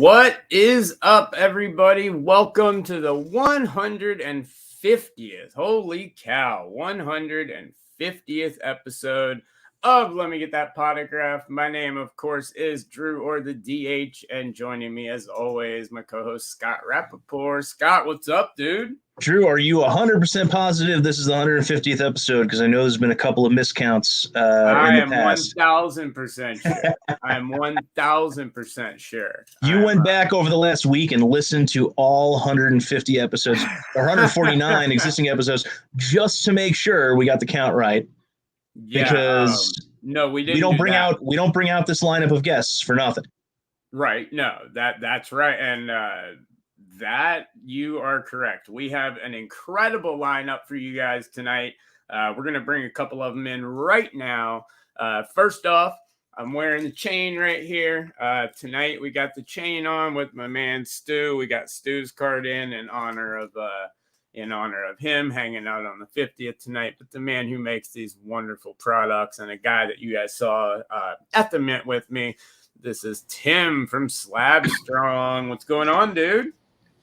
What is up, everybody? Welcome to the 150th, holy cow, 150th episode of Let Me Get That Podagraph. My name, of course, is Drew, or the DH, and joining me, as always, my co-host, Scott Rappaport. Scott, what's up, dude? Drew, are you 100% positive this is the 150th episode? Because I know there's been a couple of miscounts in the past. 1,000% sure. I am 1,000% sure. You went back over the last week and listened to all 150 episodes, or 149 existing episodes, just to make sure we got the count right. Yeah, because no, we didn't. We don't bring out this lineup of guests for nothing. Right. No, that's right. And that you are correct. We have an incredible lineup for you guys tonight. We're going to bring a couple of them in right now. First off, I'm wearing the chain right here. Tonight we got the chain on with my man Stu. We got Stu's card in honor of him hanging out on the 50th tonight. But the man who makes these wonderful products and a guy that you guys saw at the Mint with me. This is Tim from Slab Strong. What's going on, dude?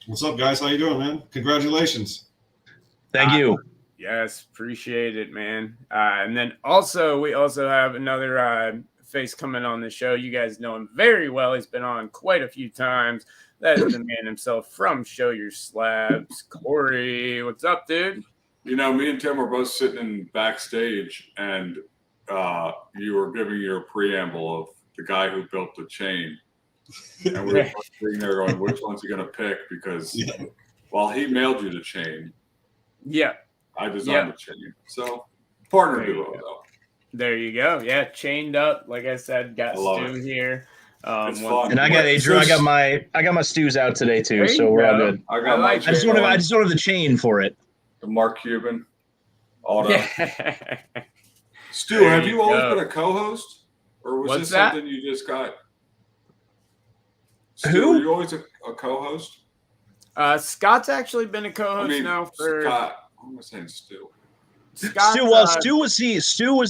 What's up, guys? How you doing, man? Congratulations. Thank you. Yes, appreciate it, man. And then we also have another face coming on the show. You guys know him very well. He's been on quite a few times. That is the man himself from Show Your Slabs, Corey. What's up, dude? You know, me and Tim were both sitting in backstage, and you were giving your preamble of the guy who built the chain. And we were sitting there going, which one's he going to pick? Because while he mailed you the chain, I designed the chain. So, partner duo, though. There you go. Yeah, chained up. Like I said, got Stu here. It's fun. And I got Adrian. I got my Stu's out today too, so we're all good. I got I just don't have the chain for it. The Mark Cuban. All that. Stu, have you always been a co-host? Or was this something you just got? Stu, Who? Were you always a co-host? Scott's actually been a co-host now for Scott. I'm not saying Stu. Scott, Stu was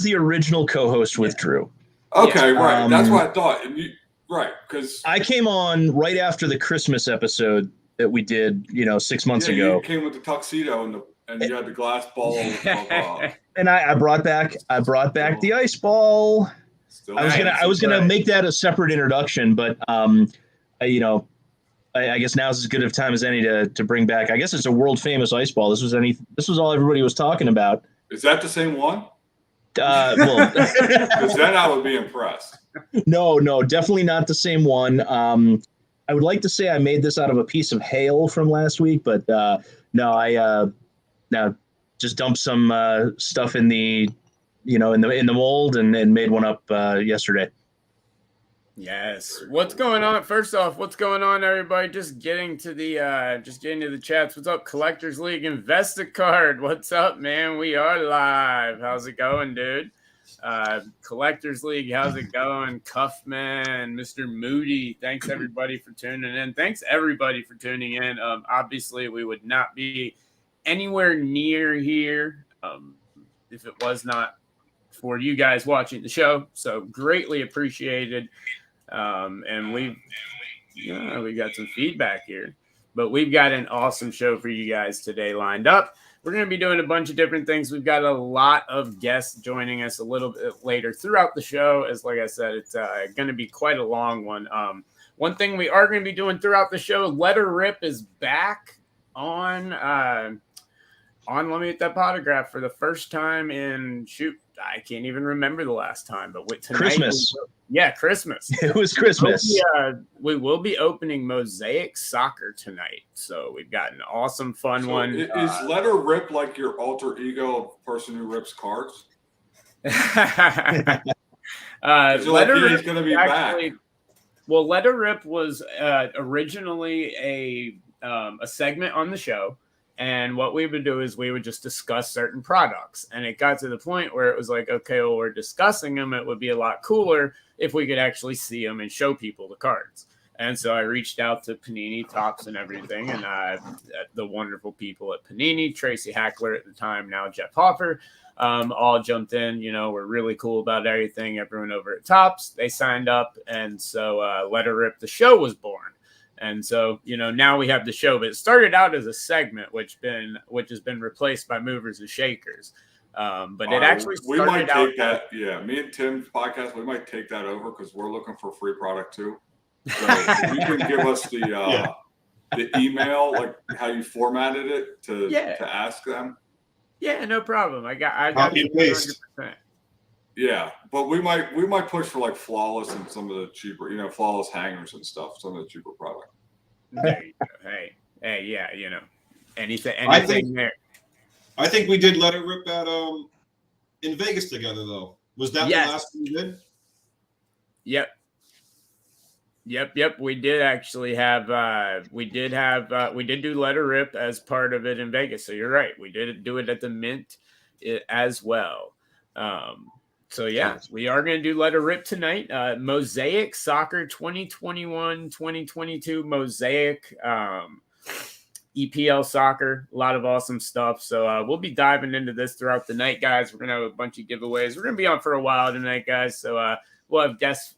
the original co-host with Drew. Okay, right. That's what I thought. And right, because I came on right after the Christmas episode that we did, 6 months ago. You came with the tuxedo and you had the glass ball. And I brought back the ice ball. I was gonna make that a separate introduction, but I guess now's as good of time as any to bring back. I guess it's a world famous ice ball. This was all everybody was talking about. Is that the same one? Well, because then I would be impressed. No, definitely not the same one. I would like to say I made this out of a piece of hail from last week, but no, I just dumped some stuff in the in the mold and made one up yesterday. Yes. What's going on? First off, what's going on, everybody? Just getting to the chats. What's up, Collectors League Investicard? What's up, man? We are live. How's it going, dude? Collectors League, how's it going? Cuffman, Mr. Moody. Thanks everybody for tuning in. Thanks everybody for tuning in. Obviously, we would not be anywhere near here if it was not for you guys watching the show. So greatly appreciated. And we got some feedback here, but we've got an awesome show for you guys today lined up. We're going to be doing a bunch of different things. We've got a lot of guests joining us a little bit later throughout the show. As like I said, it's going to be quite a long one. One thing we are going to be doing throughout the show, Letter Rip is back on Let Me Get That Podagraph for the first time in I can't even remember the last time, but tonight, Christmas. Christmas. It was Christmas. We will be opening Mosaic Soccer tonight, so we've got an awesome, fun one. Is Letter Rip like your alter ego person who rips cards? Letter Rip is going to be back. Well, Letter Rip was originally a segment on the show. And what we would do is we would just discuss certain products. And it got to the point where it was like, okay, well, we're discussing them. It would be a lot cooler if we could actually see them and show people the cards. And so I reached out to Panini, Tops, and everything. And the wonderful people at Panini, Tracy, Hackler at the time, now Jeff Hoferer, all jumped in. We're really cool about everything. Everyone over at Tops, they signed up. And so Let Her Rip, the show was born. And so, now we have the show, but it started out as a segment, which has been replaced by Movers and Shakers. But it actually we might started out. take that. Yeah, me and Tim's podcast, we might take that over because we're looking for free product too. So if you can give us the email, like how you formatted it to ask them. Yeah, no problem. I got Copy and paste. 100%. Yeah, but we might push for like Flawless and some of the cheaper, Flawless hangers and stuff, some of the cheaper product. There you go. Hey, yeah, anything there. I think we did Let It Rip at in Vegas together though. Was that the last one you did? Yep. We did actually have we did do Let It Rip as part of it in Vegas. So you're right. We did do it at the Mint as well. So yeah, we are going to do Let It Rip tonight. Mosaic Soccer 2021-2022 Mosaic EPL Soccer. A lot of awesome stuff. So we'll be diving into this throughout the night, guys. We're going to have a bunch of giveaways. We're going to be on for a while tonight, guys. So we'll have guests,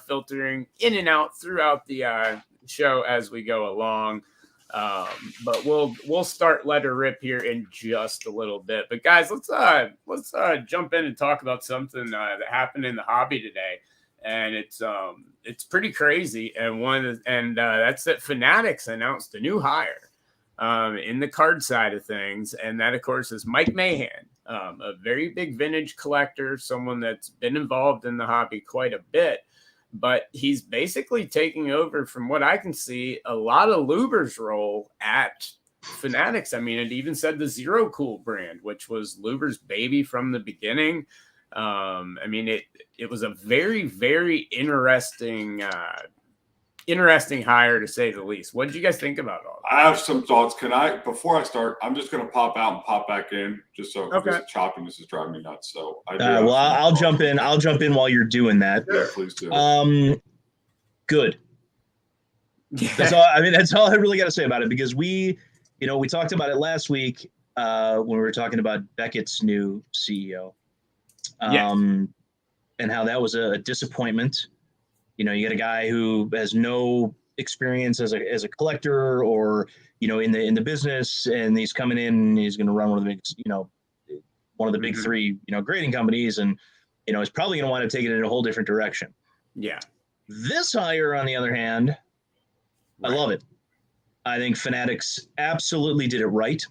filtering in and out throughout the show as we go along. But we'll start Let It Rip here in just a little bit. But guys, let's jump in and talk about something that happened in the hobby today, and it's pretty crazy. And that's that Fanatics announced a new hire in the card side of things, and that of course is Mike Mahan, a very big vintage collector, someone that's been involved in the hobby quite a bit. But he's basically taking over, from what I can see, a lot of Luber's role at Fanatics. I mean, it even said the Zero Cool brand, which was Luber's baby from the beginning. I mean, it was a very, very interesting hire, to say the least. What did you guys think about all that? I have some thoughts. Before I start, I'm just going to pop out and pop back in, just so this choppiness is driving me nuts. So I'll jump in. I'll jump in while you're doing that. Yeah, please do. Good. That's all I really got to say about it, because we talked about it last week when we were talking about Beckett's new CEO, and how that was a disappointment. You got a guy who has no experience as a collector or in the business, and he's coming in and he's going to run one of the big three grading companies, and is probably going to want to take it in a whole different direction. Yeah. This hire, on the other hand, I love it. I think Fanatics absolutely did it right.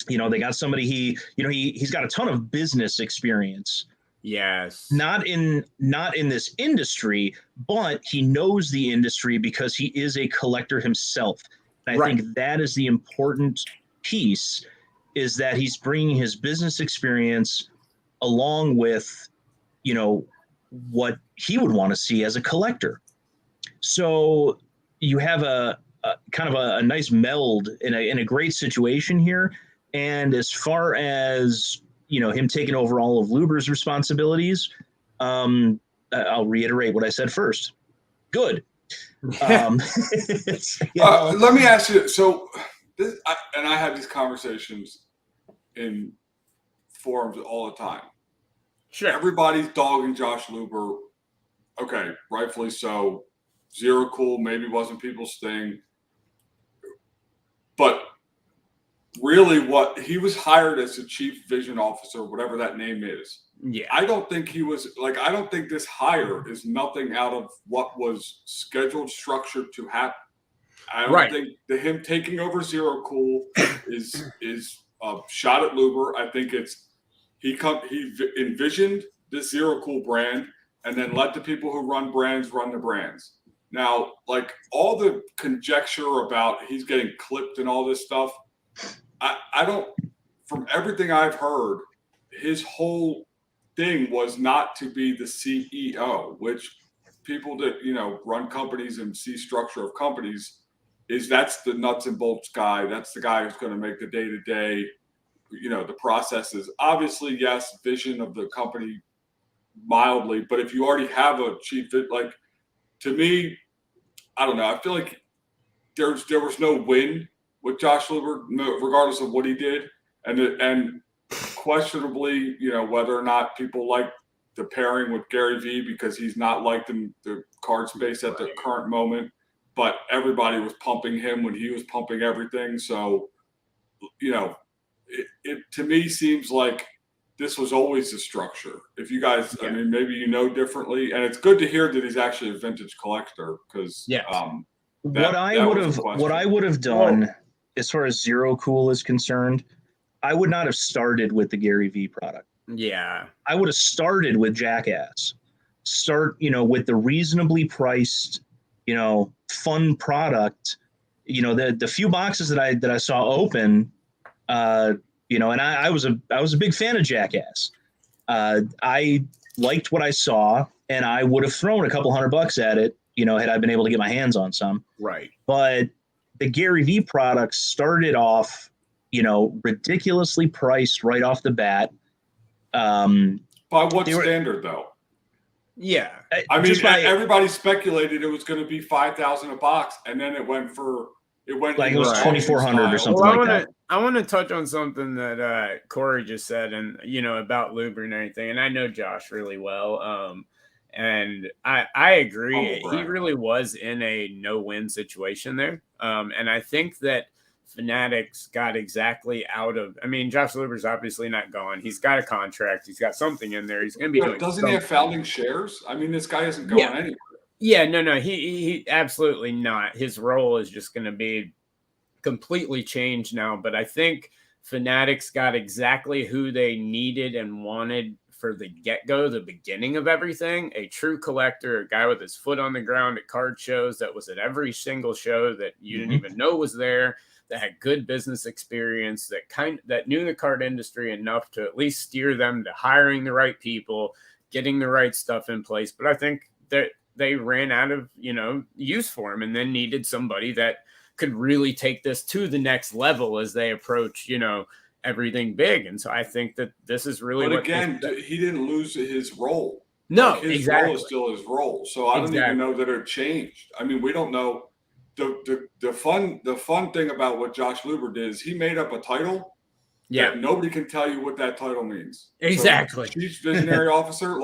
They got somebody he's got a ton of business experience. Yes. Not in this industry, but he knows the industry because he is a collector himself. And I think that is the important piece, is that he's bringing his business experience along with, what he would want to see as a collector. So you have a kind of a nice meld in a great situation here. And as far as him taking over all of Luber's responsibilities, I'll reiterate what I said first. Good. Let me ask you. So, I have these conversations in forums all the time. Sure. Everybody's dogging Josh Luber. Okay, rightfully so. Zero Cool maybe wasn't people's thing, but really, what he was hired as the chief vision officer, whatever that name is. Yeah. I don't think he was I don't think this hire is nothing out of what was scheduled, structured to happen. I don't think him taking over Zero Cool is a shot at Luber. I think he envisioned this Zero Cool brand and then let the people who run brands run the brands. Now, all the conjecture about he's getting clipped and all this stuff, I don't, from everything I've heard, his whole thing was not to be the CEO, which people that, run companies and see structure of companies, that's the nuts and bolts guy. That's the guy who's going to make the day-to-day, the processes. Obviously, yes, vision of the company mildly, but if you already have a chief, to me, I don't know. I feel like there was no win with Josh Luber, regardless of what he did, and questionably, whether or not people like the pairing with Gary V, because he's not liked in the card space at the current moment. but everybody was pumping him when he was pumping everything. So, it to me seems like this was always the structure. If you guys, I mean, maybe differently, and it's good to hear that he's actually a vintage collector because what I would have done as far as Zero Cool is concerned, I would not have started with the Gary V product. Yeah, I would have started with Jackass. Start, with the reasonably priced, fun product. The few boxes that I saw open, and I was a big fan of Jackass. I liked what I saw, and I would have thrown a couple $100 at it, had I been able to get my hands on some. Right. But the Gary V products started off, ridiculously priced right off the bat. By what standard, though? Yeah, I mean, everybody speculated it was going to be $5,000 a box, and then it went like it was 2,400 or something like that. I want to touch on something that Corey just said, and about Luber and everything. And I know Josh really well, and I agree. He really was in a no-win situation there, and I think that Fanatics got exactly out of. I mean, Josh Luber's obviously not gone. He's got a contract. He's got something in there. He's going to be doing. Doesn't he have founding shares? I mean, this guy isn't going anywhere. Yeah, no, he absolutely not. His role is just going to be completely changed now. But I think Fanatics got exactly who they needed and wanted for the get-go, the beginning of everything. A true collector, a guy with his foot on the ground at card shows, that was at every single show that you didn't even know was there, that had good business experience, that knew the card industry enough to at least steer them to hiring the right people, getting the right stuff in place. But I think that they ran out of, use for him, and then needed somebody that could really take this to the next level as they approach, everything big. And so I think that this is really he didn't lose his role. No, his role is still his role. So I don't even know that it changed. I mean, we don't know. The fun thing about what Josh Luber did is he made up a title. Yeah. Nobody can tell you what that title means. Exactly. So Chief Visionary Officer,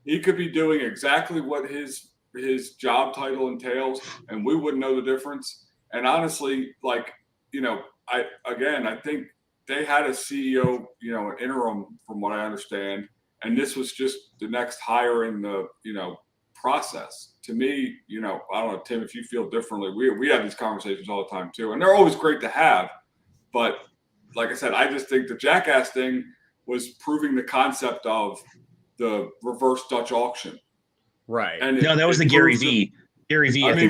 he could be doing exactly what his job title entails, and we wouldn't know the difference. And honestly, I think they had a CEO, an interim from what I understand, and this was just the next hire in the, process. To me, I don't know, Tim, if you feel differently, we have these conversations all the time too, and they're always great to have. But like I said, I just think the Jackass thing was proving the concept of the reverse Dutch auction. Right. And that was the Gary V. Gary V. Gary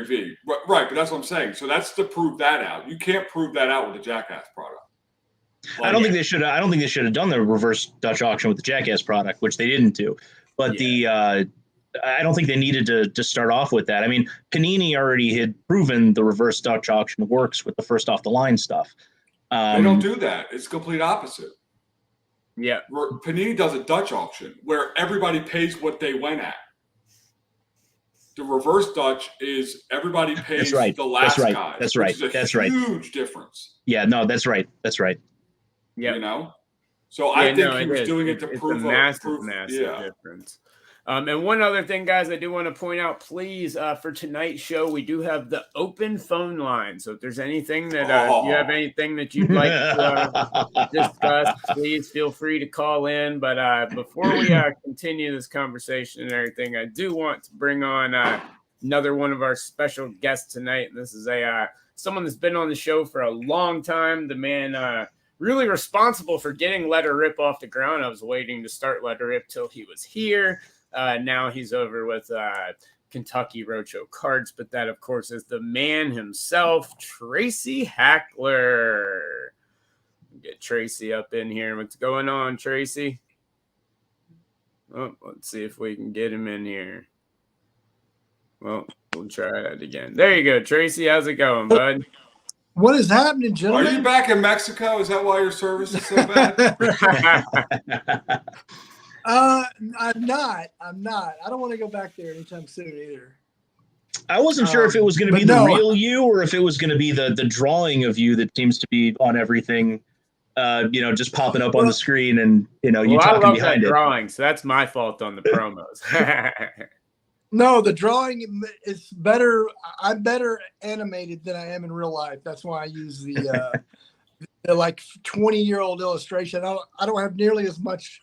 V. Right, but that's what I'm saying. So that's to prove that out. You can't prove that out with the Jackass product. I don't think they should. I don't think they should have done the reverse Dutch auction with the Jackass product, which they didn't do. But I don't think they needed to start off with that. I mean, Panini already had proven the reverse Dutch auction works with the first off the line stuff. They don't do that. It's the complete opposite. Yeah. Panini does a Dutch auction where everybody pays what they went at. The reverse Dutch is everybody pays the last guy. That's right. That's a huge difference. Yeah, no, that's right. That's right. Yeah. So I think he was doing it to prove a massive difference. And one other thing, guys, I do want to point out, please, for tonight's show, we do have the open phone line. So if there's anything that you have anything that you'd like to discuss, please feel free to call in. But before we continue this conversation and everything, I do want to bring on another one of our special guests tonight. This is someone that's been on the show for a long time. The man really responsible for getting Letter Rip off the ground. I was waiting to start Letter Rip till he was here. Now he's over with Kentucky Roadshow Cards, but that, of course, is the man himself, Tracy Hackler. Get Tracy up in here. What's going on, Tracy? Oh, let's see if we can get him in here. Well, we'll try that again. There you go, Tracy. How's it going, bud? What is happening, gentlemen? Are you back in Mexico? Is that why your service is so bad? I'm not. I don't want to go back there anytime soon either. I wasn't sure if it was going to be the real you or if it was going to be the drawing of you that seems to be on everything, just popping up on the screen and, you talking behind it. Drawing, so that's my fault on the promos. No, the drawing is better. I'm better animated than I am in real life. That's why I use the like 20-year-old illustration. I don't have nearly as much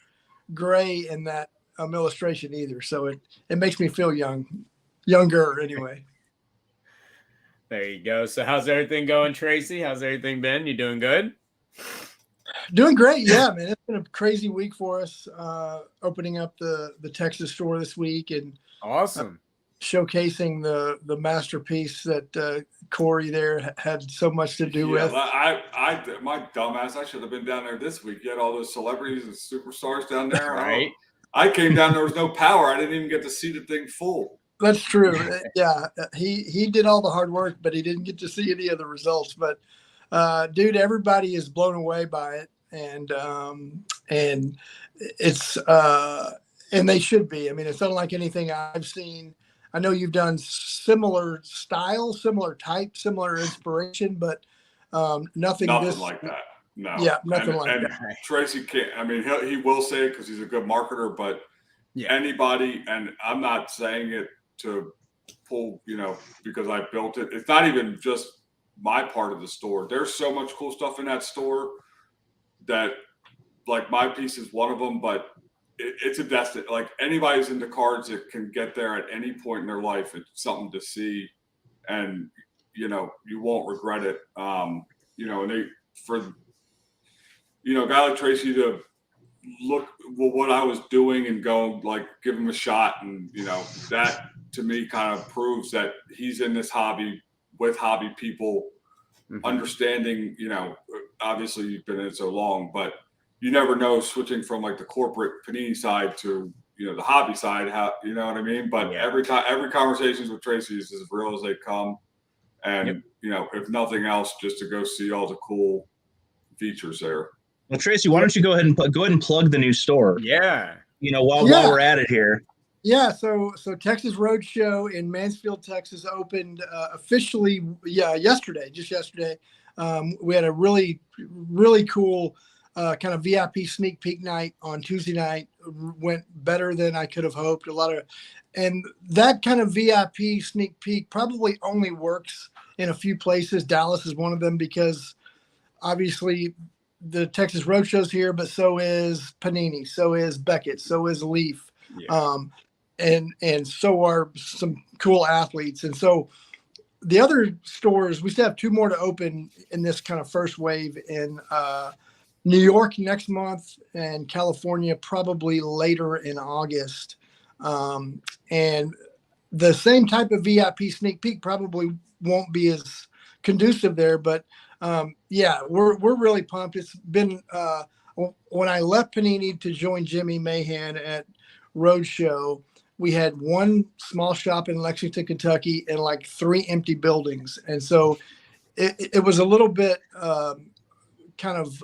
gray in that illustration either. So it makes me feel younger anyway. There you go. So how's everything going, Tracy? How's everything been? You doing good? Doing great. Yeah, man. It's been a crazy week for us, opening up the Texas store this week and Awesome. Showcasing the masterpiece that Corey there had so much to do with. My dumbass, I should have been down there this week. You had all those celebrities and superstars down there. Right. I came down, there was no power. I didn't even get to see the thing full. That's true. Yeah, he did all the hard work, but he didn't get to see any of the results. But dude, everybody is blown away by it, and it's and they should be. I mean, it's unlike anything I've seen. I know you've done similar style, similar type, similar inspiration, but nothing like that. No. Yeah, nothing like that. Tracy can't. I mean, he will say it because he's a good marketer, but anybody, and I'm not saying it to pull, because I built it. It's not even just my part of the store. There's so much cool stuff in that store that, like, my piece is one of them, but it's a destiny. Like, anybody who's into cards that can get there at any point in their life, it's something to see, and you won't regret it. And a guy like Tracy to look what I was doing and go, like, give him a shot, and that to me kind of proves that he's in this hobby with hobby people, understanding. Obviously you've been in it so long, but you never know, switching from like the corporate Panini side to the hobby side, how, you know what I mean? But every conversations with Tracy is as real as they come, and if nothing else, just to go see all the cool features there. Well, Tracy, why don't you go ahead and plug the new store? Yeah. While we're at it here. Yeah. So Texas Roadshow in Mansfield, Texas opened officially. Yesterday, just yesterday. We had a really, really cool kind of VIP sneak peek night on Tuesday night. Went better than I could have hoped. And that kind of VIP sneak peek probably only works in a few places. Dallas is one of them, because obviously the Texas Roadshow's here, but so is Panini, so is Beckett, so is Leaf, and so are some cool athletes. And so the other stores, we still have 2 more to open in this kind of first wave in New York next month, and California probably later in August. And the same type of VIP sneak peek probably won't be as conducive there, but we're really pumped. It's been when I left Panini to join Jimmy Mahan at Roadshow, we had 1 small shop in Lexington, Kentucky, and like 3 empty buildings, and so it was a little bit kind of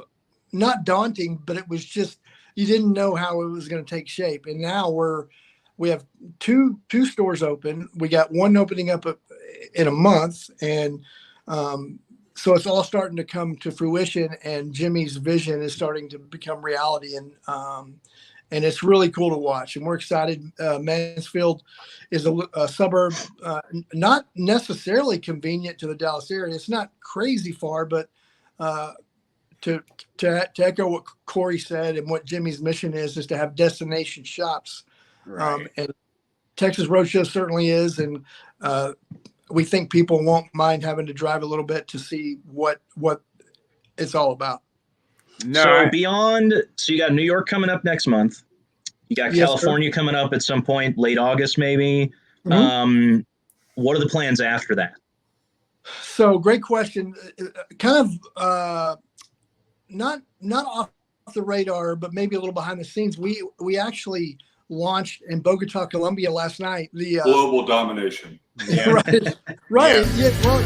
not daunting, but it was just, you didn't know how it was going to take shape. And now we have two stores open. We got 1 opening up in a month, and so it's all starting to come to fruition, and Jimmy's vision is starting to become reality. And it's really cool to watch, and we're excited. Mansfield is a suburb, not necessarily convenient to the Dallas area. It's not crazy far, but to echo what Corey said and what Jimmy's mission is to have destination shops. Right. And Texas Roadshow certainly is, and we think people won't mind having to drive a little bit to see what it's all about. No. So you got New York coming up next month. You got California coming up at some point, late August maybe. Mm-hmm. What are the plans after that? So great question. Kind of not off the radar, but maybe a little behind the scenes. We actually launched in Bogota, Colombia last night. The global domination. Yeah. Right. Yeah,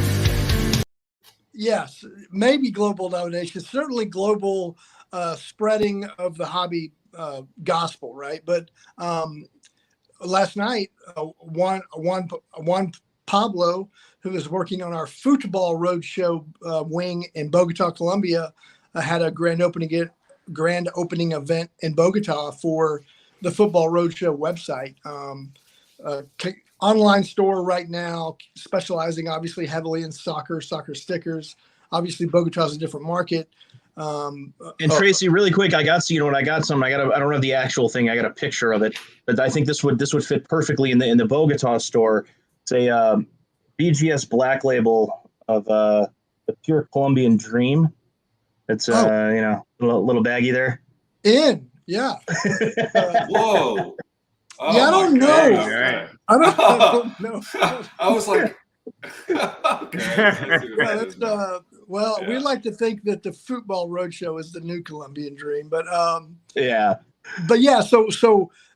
yes, maybe global domination. Certainly global spreading of the hobby gospel, right? But last night, Juan Pablo, who is working on our football roadshow wing in Bogota, Colombia, had a grand opening event in Bogota for the Football Roadshow website. online store right now, specializing obviously heavily in soccer stickers. Obviously, Bogota's a different market. And Tracy, really quick, I got some. I don't have the actual thing. I got a picture of it, but I think this would fit perfectly in the Bogota store. It's a BGS Black Label of the Pure Colombian Dream. It's little baggy there. Yeah. Whoa. Oh, yeah, I don't know. God. Okay. I don't know. I was like, okay. We like to think that the Football Roadshow is the new Colombian Dream, but yeah. But yeah,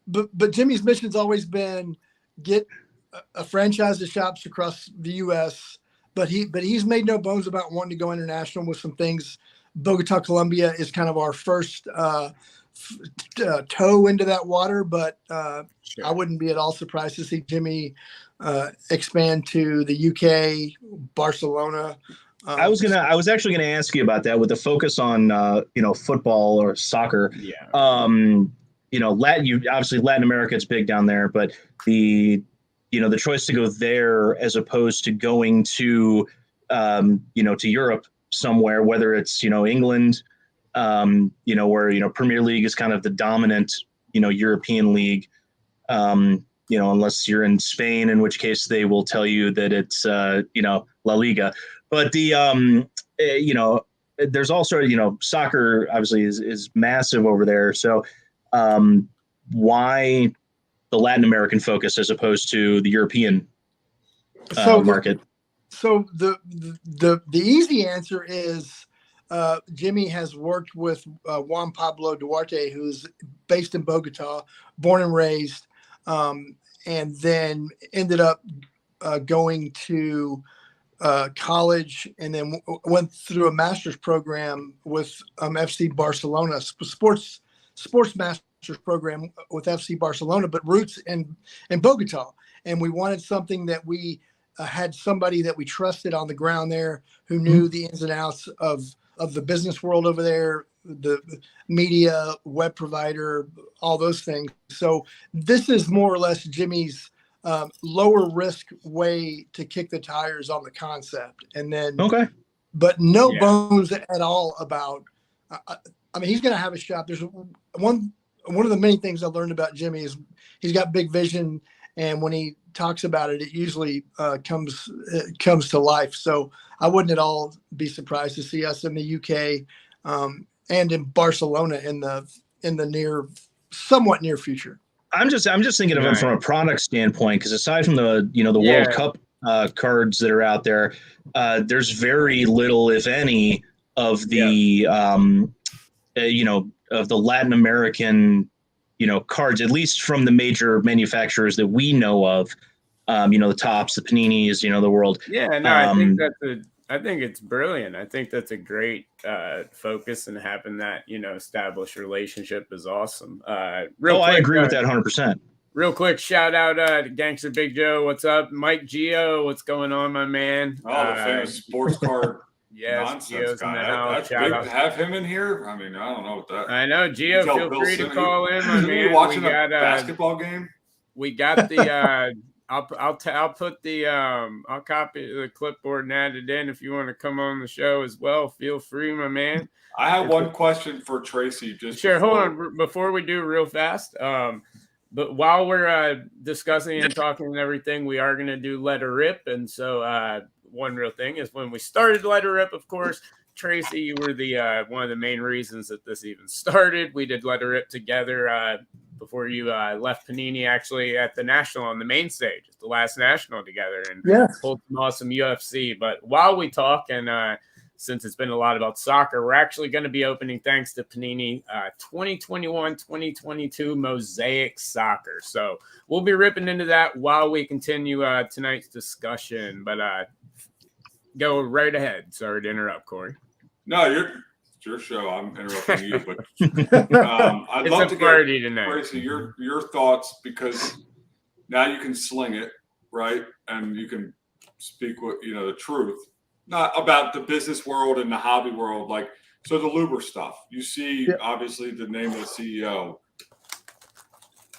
but Jimmy's mission's always been get a franchise of shops across the U.S. But he's made no bones about wanting to go international with some things. Bogota, Colombia is kind of our first toe into that water, but Sure. I wouldn't be at all surprised to see Jimmy expand to the UK, Barcelona. I was actually gonna ask you about that with the focus on football or soccer. Yeah. Latin America, it's big down there, but the choice to go there as opposed to going to to Europe somewhere, whether it's England, where Premier League is kind of the dominant European league, unless you're in Spain, in which case they will tell you that it's La Liga. But there's also soccer obviously is massive over there. So why the Latin American focus as opposed to the European market? So the easy answer is Jimmy has worked with Juan Pablo Duarte, who's based in Bogota, born and raised, and then ended up going to college, and then went through a master's program with FC Barcelona, sports master's program with FC Barcelona, but roots in Bogota. And we wanted something that we had somebody that we trusted on the ground there, who knew the ins and outs of the business world over there, the media, web provider, all those things. So this is more or less Jimmy's lower risk way to kick the tires on the concept. And then, but no bones at all about, he's going to have a shop. There's one of the main things I learned about Jimmy is he's got big vision. And when he talks about it, it usually comes to life. So I wouldn't at all be surprised to see us in the UK and in Barcelona in the somewhat near future. I'm just thinking of him from a product standpoint, because aside from the World Cup cards that are out there, there's very little, if any, of the of the Latin American cards, at least from the major manufacturers that we know of. The Tops, the Paninis, the world. Yeah, no, I think it's brilliant. I think that's a great focus, and having that, established relationship is awesome. I agree with that 100%. Real quick, shout out to Gangster Big Joe. What's up? Mike Gio, what's going on, my man? Oh, the famous sports card nonsense Gio's in the guy. house. That's big to have him in here. I mean, I don't know what that. I know, Gio, feel free to call in, my man. You watching a basketball game? We got the I'll put the I'll copy the clipboard and add it in. If you want to come on the show as well, feel free, my man. I have one question for Tracy. Hold on before we do real fast. But while we're discussing and talking and everything, we are going to do Let Her Rip. And so one real thing is, when we started Let Her Rip, of course, Tracy, you were the one of the main reasons that this even started. We did Let Her Rip together before you left Panini, actually, at the National on the main stage, the last National together, and pulled some awesome UFC. But while we talk, and since it's been a lot about soccer, we're actually going to be opening, thanks to Panini, 2021-2022 Mosaic Soccer. So we'll be ripping into that while we continue tonight's discussion. But go right ahead. Sorry to interrupt, Corey. No, it's your show. I'm interrupting you, but I'd love to get tonight. Tracy, your thoughts, because now you can sling it, right, and you can speak what the truth, not about the business world and the hobby world. Like, so the Luber stuff, you see, obviously the name of the CEO.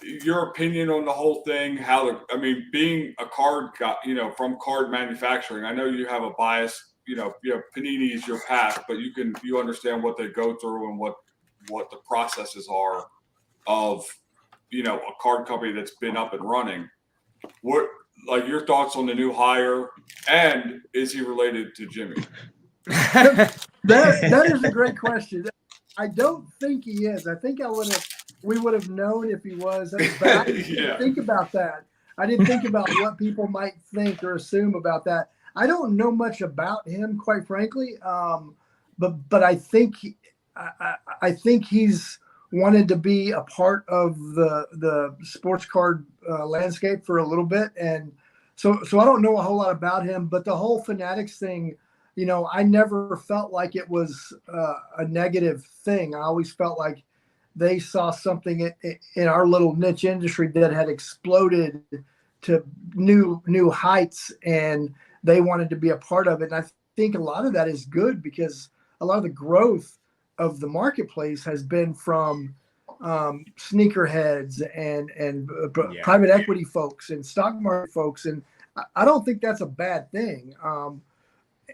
your opinion on the whole thing. I mean, being a card guy, from card manufacturing, I know you have a bias. You have Panini is your path, but you understand what they go through and what the processes are of a card company that's been up and running. What your thoughts on the new hire, and is he related to Jimmy? That is a great question. I don't think he is. I think we would have known if he was. But I didn't think about that. I didn't think about what people might think or assume about that. I don't know much about him, quite frankly. But I think I think he's wanted to be a part of the sports card landscape for a little bit, and so I don't know a whole lot about him. But the whole Fanatics thing, I never felt like it was a negative thing. I always felt like they saw something in our little niche industry that had exploded to new heights, and they wanted to be a part of it. And I think a lot of that is good, because a lot of the growth of the marketplace has been from sneakerheads and private equity folks and stock market folks. And I don't think that's a bad thing.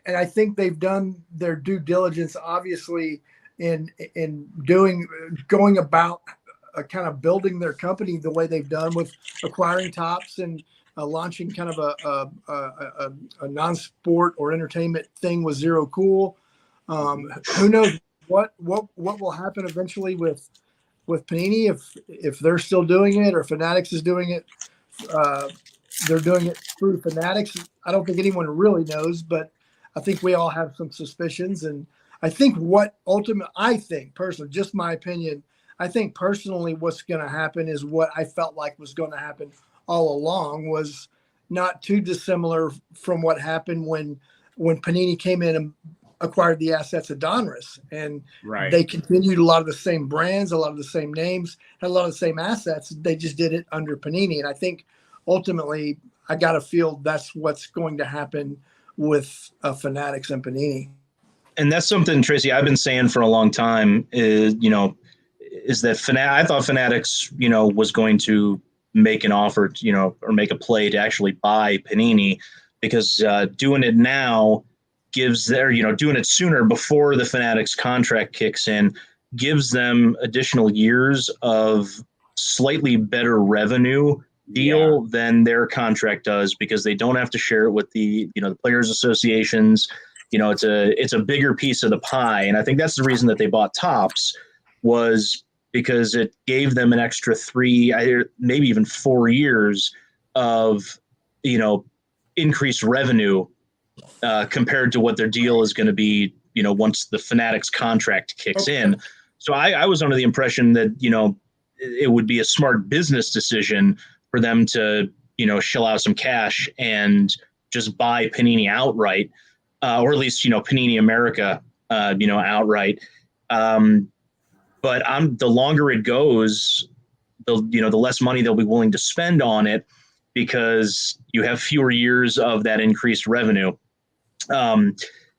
And I think they've done their due diligence, obviously, in going about kind of building their company the way they've done with acquiring Topps and launching kind of a non-sport or entertainment thing with Zero Cool. Who knows what will happen eventually with Panini, if they're still doing it or Fanatics is doing it. They're doing it through Fanatics. I don't think anyone really knows, but I think we all have some suspicions. And I think personally, just my opinion, I think personally what's going to happen is what I felt like was going to happen all along, was not too dissimilar from what happened when Panini came in and acquired the assets of Donruss, and they continued a lot of the same brands, a lot of the same names, had a lot of the same assets. They just did it under Panini. And I think ultimately I got to feel that's what's going to happen with Fanatics and Panini. And that's something, Tracy, I've been saying for a long time is that I thought Fanatics, was going to make an offer, or make a play to actually buy Panini, because doing it now gives doing it sooner before the Fanatics contract kicks in, gives them additional years of slightly better revenue deal than their contract does, because they don't have to share it with the players associations. It's a bigger piece of the pie. And I think that's the reason that they bought Topps, was because it gave them an extra 3, maybe even 4 years of, increased revenue compared to what their deal is going to be, once the Fanatics contract kicks in. So I was under the impression that, it would be a smart business decision for them to, shell out some cash and just buy Panini outright, or at least, Panini America, outright. But the longer it goes, the less money they'll be willing to spend on it, because you have fewer years of that increased revenue.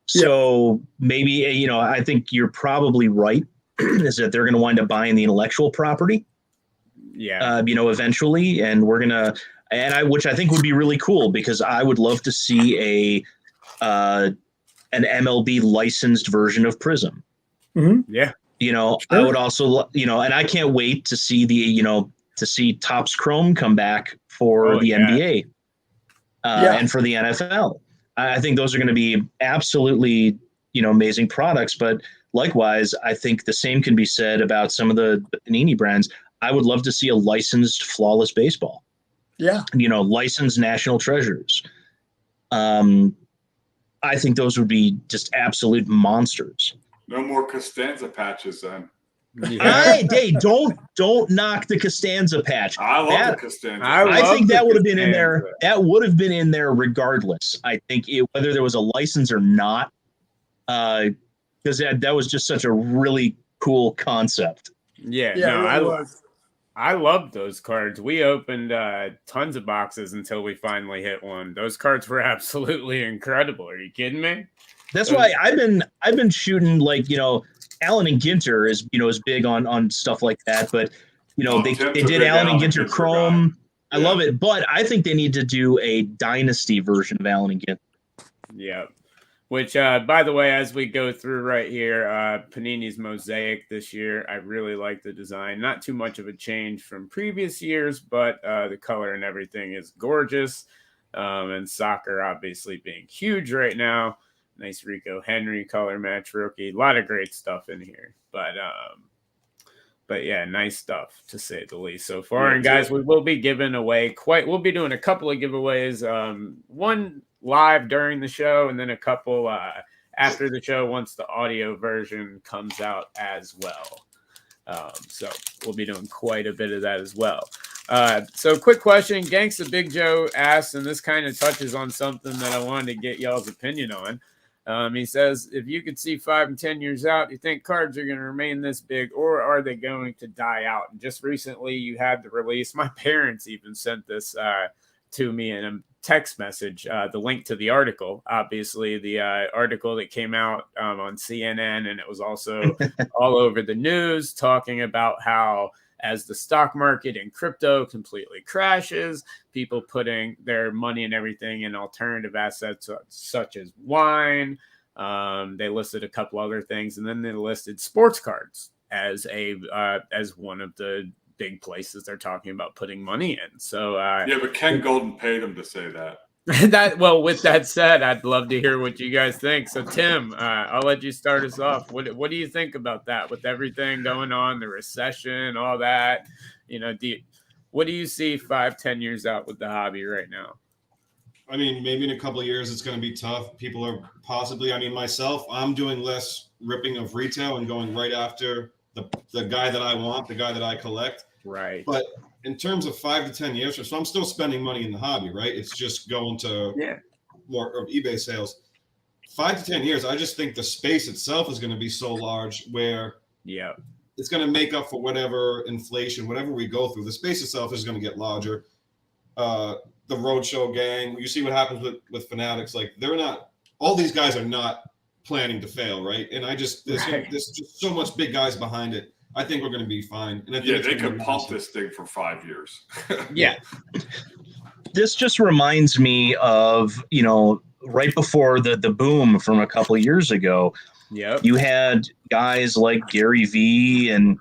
So maybe, I think you're probably right, is that they're going to wind up buying the intellectual property. Eventually, and which I think would be really cool, because I would love to see an MLB licensed version of Prism. Mm-hmm. Yeah. Sure. I would also, and I can't wait to see to see Topps Chrome come back for the NBA and for the NFL. I think those are going to be absolutely, amazing products. But likewise, I think the same can be said about some of the Panini brands. I would love to see a licensed Flawless Baseball. Yeah. Licensed National Treasures. I think those would be just absolute monsters. No more Costanza patches then. Hey, don't knock the Costanza patch. I love the Costanza. I think that would have been in there. That would have been in there regardless. I think whether there was a license or not, because that was just such a really cool concept. I loved those cards. We opened tons of boxes until we finally hit one. Those cards were absolutely incredible. Are you kidding me? That's why I've been shooting, Allen and Ginter is big on stuff like that, but they Tim's a did big Allen and Allen Ginter Ginter Chrome. guy. I love it, but I think they need to do a dynasty version of Allen and Ginter. Yeah. Which, by the way, as we go through right here, Panini's Mosaic this year, I really like the design. Not too much of a change from previous years, but the color and everything is gorgeous. And soccer obviously being huge right now. Nice Rico Henry color match rookie. A lot of great stuff in here. But yeah, nice stuff to say the least so far. Yeah, and guys, we will be giving away we'll be doing a couple of giveaways. One live during the show, and then a couple after the show once the audio version comes out as well. So we'll be doing quite a bit of that as well. So quick question, Gangsta Big Joe asked, and this kind of touches on something that I wanted to get y'all's opinion on. He says, if you could see 5 and 10 years out, do you think cards are going to remain this big, or are they going to die out? And just recently you had the release. My parents even sent this to me in a text message, the link to the article, obviously the article that came out on CNN, and it was also all over the news talking about how as the stock market and crypto completely crashes, people putting their money and everything in alternative assets such as wine. They listed a couple other things, and then they listed sports cards as one of the big places they're talking about putting money in. So but Ken Golden paid him to say that. With that said, I'd love to hear what you guys think. So Tim, I'll let you start us off. What do you think about that with everything going on, the recession, all that? What do you see 5-10 years out with the hobby right now? I mean, maybe in a couple of years it's going to be tough. People are possibly, myself, I'm doing less ripping of retail and going right after the guy that I want, the guy that I collect. Right. But in terms of 5 to 10 years, so I'm still spending money in the hobby, right? It's just going to more of eBay sales. 5 to 10 years, I just think the space itself is going to be so large where it's going to make up for whatever inflation, whatever we go through. The space itself is going to get larger. The Roadshow gang, you see what happens with Fanatics. Like, they're not, all these guys are not planning to fail, right? And there's just so much big guys behind it. I think we're going to be fine. And I think they could pump this thing for 5 years. This just reminds me of, right before the boom from a couple of years ago. You had guys like Gary Vee and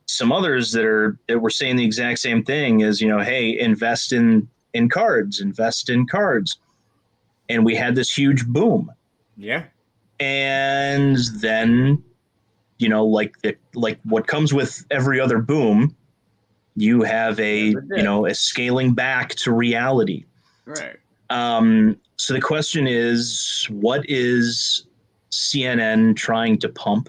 some others that were saying the exact same thing as, hey, invest in cards. And we had this huge boom. Yeah. And then like what comes with every other boom, you have a scaling back to reality. Right. So the question is, what is CNN trying to pump?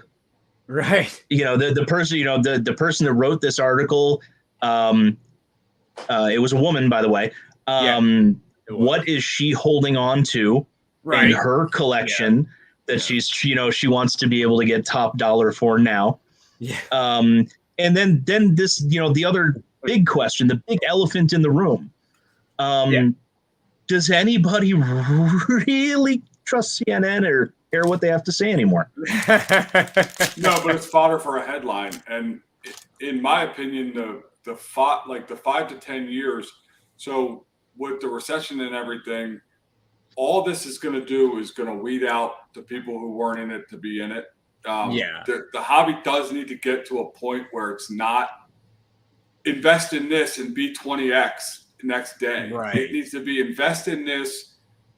Right. The person, the person that wrote this article, it was a woman, by the way. What is she holding on to in her collection that she wants to be able to get top dollar for now? And then this, the other big question, the big elephant in the room. Does anybody really trust CNN or care what they have to say anymore? No, but it's fodder for a headline. And in my opinion, the 5 to 10 years. So with the recession and everything, all this is going to do is going to weed out the people who weren't in it to be in it. The hobby does need to get to a point where it's not invest in this and be 20x next day. Right. It needs to be invest in this.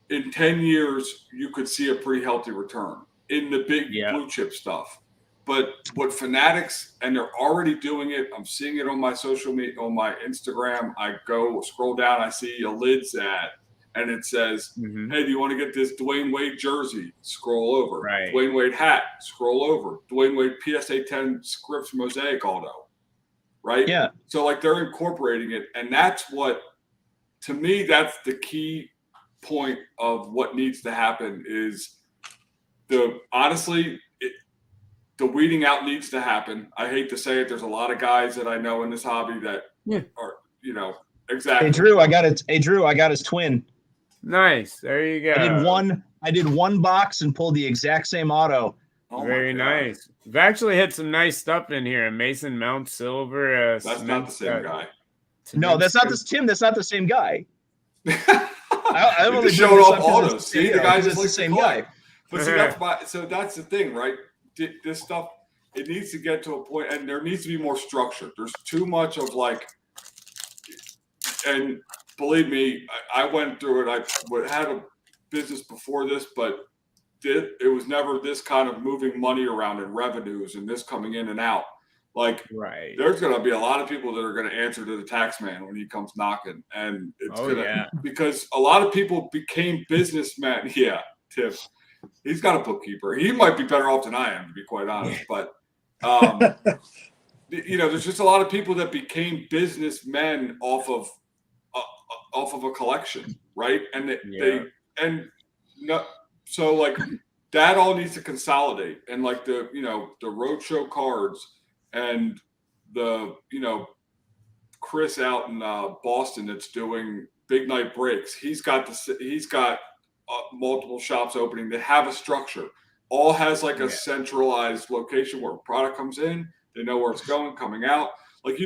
In 10 years, you could see a pretty healthy return in the big blue chip stuff. But what Fanatics, and they're already doing it. I'm seeing it on my social media, on my Instagram. I go scroll down, I see a lids ad, and it says, hey, do you want to get this Dwayne Wade jersey? Scroll over. Right. Dwayne Wade hat. Scroll over. Dwayne Wade PSA 10 Scripps Mosaic Auto. Right? Yeah. So they're incorporating it. And that's what, to me, that's the key point of what needs to happen is the weeding out needs to happen. I hate to say it. There's a lot of guys that I know in this hobby that are, exactly. Hey, Drew, I got his twin. Nice. There you go. I did one box and pulled the exact same auto Oh Very nice. We've actually hit some nice stuff in here. Mason Mount Silver. That's not the same guy. No, that's not this Tim. That's not the same guy. I've You're only just showing off autos. autos. See, the guy just the likes same to collect. guy. But see, that's the thing, right? This stuff, it needs to get to a point, and there needs to be more structure. There's too much of like, and believe me, I went through it. I had a business before this, but it was never this kind of moving money around and revenues and this coming in and out. Like, there's going to be a lot of people that are going to answer to the tax man when he comes knocking. And it's because a lot of people became businessmen. Yeah, Tim. He's got a bookkeeper. He might be better off than I am, to be quite honest. But, there's just a lot of people that became businessmen off of a collection, right? And so like that all needs to consolidate. And like the roadshow cards and the Chris out in Boston that's doing big night breaks. He's got multiple shops opening that have a structure. All has like a centralized location where product comes in. They know where it's going, coming out. Like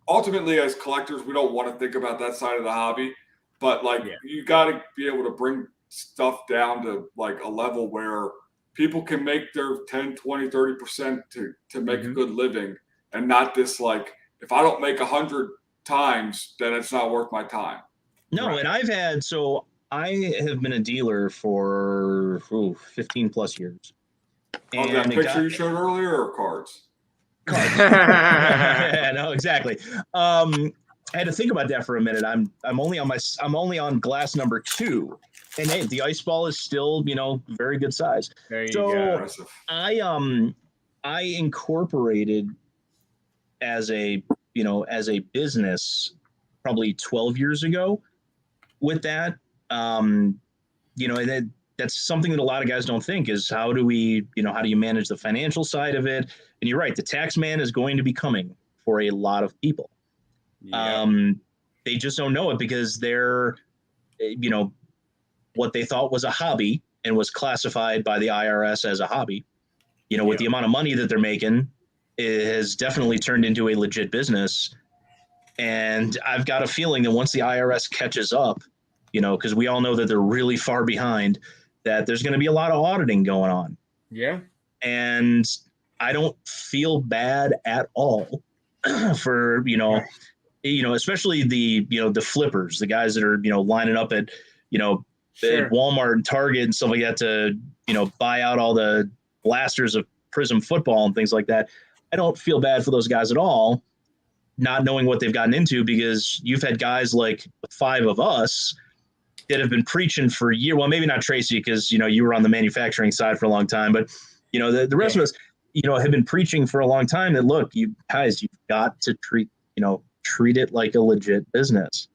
ultimately as collectors, we don't want to think about that side of the hobby, but like you got to be able to bring stuff down to like a level where people can make their 10, 20, 30% to make a good living, and not this like, if I don't make 100 times, then it's not worth my time. No, and I have been a dealer for 15 plus years. And that picture you showed earlier, or cards? Yeah, no, exactly. I had to think about that for a minute. I'm only on glass number 2, and hey, the ice ball is still very good size. There you go. I incorporated as a business probably 12 years ago with that. And that's something that a lot of guys don't think is how do you manage the financial side of it? And you're right, the tax man is going to be coming for a lot of people. They just don't know it because they're, what they thought was a hobby and was classified by the IRS as a hobby, with the amount of money that they're making, it has definitely turned into a legit business. And I've got a feeling that once the IRS catches up, because we all know that they're really far behind, that there's going to be a lot of auditing going on. Yeah. And I don't feel bad at all for, especially the flippers, the guys that are, lining up at, at Walmart and Target and stuff like that to, buy out all the blasters of Prism football and things like that. I don't feel bad for those guys at all, not knowing what they've gotten into, because you've had guys like the 5 of us that have been preaching for years. Well, maybe not Tracy, because, you were on the manufacturing side for a long time, but, the rest of us, have been preaching for a long time that, look, you guys, you've got to treat it like a legit business.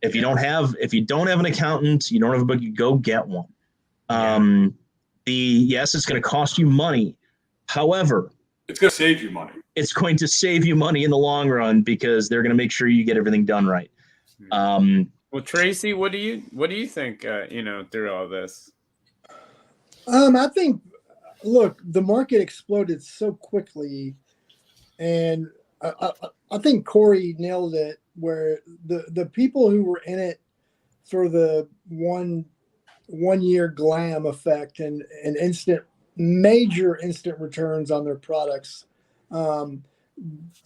If you don't have an accountant, you don't have a book, you go get one. Yes, it's going to cost you money. However, it's going to save you money. It's going to save you money in the long run because they're going to make sure you get everything done right. Well, Tracy, what do you think? Through all this, I think, look, the market exploded so quickly, and I think Corey nailed it. Where the people who were in it for the one year glam effect and major instant returns on their products,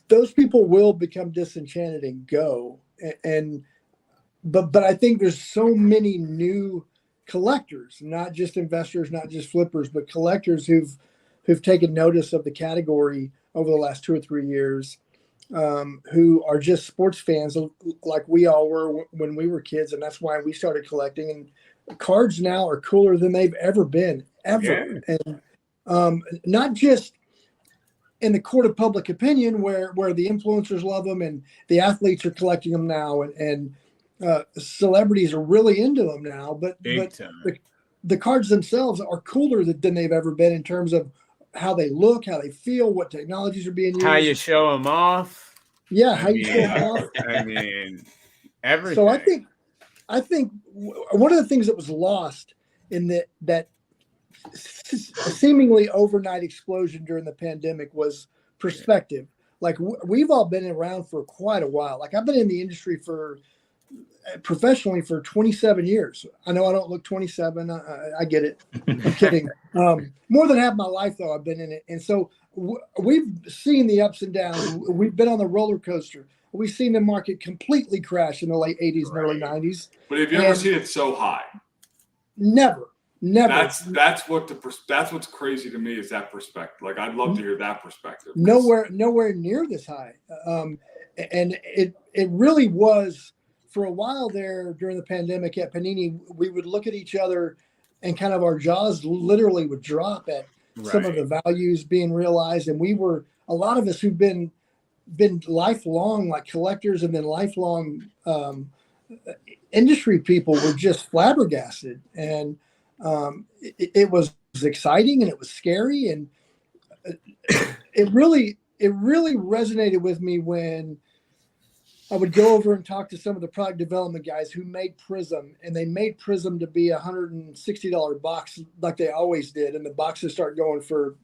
those people will become disenchanted and go. But I think there's so many new collectors, not just investors, not just flippers, but collectors who've taken notice of the category over the last 2 or 3 years, who are just sports fans like we all were when we were kids. And that's why we started collecting. And cards now are cooler than they've ever been, ever. Yeah. And not just in the court of public opinion where the influencers love them and the athletes are collecting them now, and celebrities are really into them now, but the cards themselves are cooler than they've ever been in terms of how they look, how they feel, what technologies are being used, how you show them off. Yeah, how you show them off. I mean, everything. So I think one of the things that was lost in that seemingly overnight explosion during the pandemic was perspective. Like we've all been around for quite a while. Like I've been in the industry professionally for 27 years. I know I don't look 27. I get it. I'm kidding. More than half my life though, I've been in it. And so we've seen the ups and downs. We've been on the roller coaster. We've seen the market completely crash in the late 80s and early 90s. But have you ever seen it so high? Never. That's what's crazy to me is that perspective. Like I'd love to hear that perspective. Nowhere near this high. And it really was for a while there during the pandemic at Panini. We would look at each other and kind of our jaws literally would drop at some of the values being realized. And a lot of us who've been lifelong like collectors and then lifelong industry people were just flabbergasted. And it was exciting and it was scary. And it really resonated with me when I would go over and talk to some of the product development guys who made Prism, and they made Prism to be $160 box like they always did. And the boxes start going for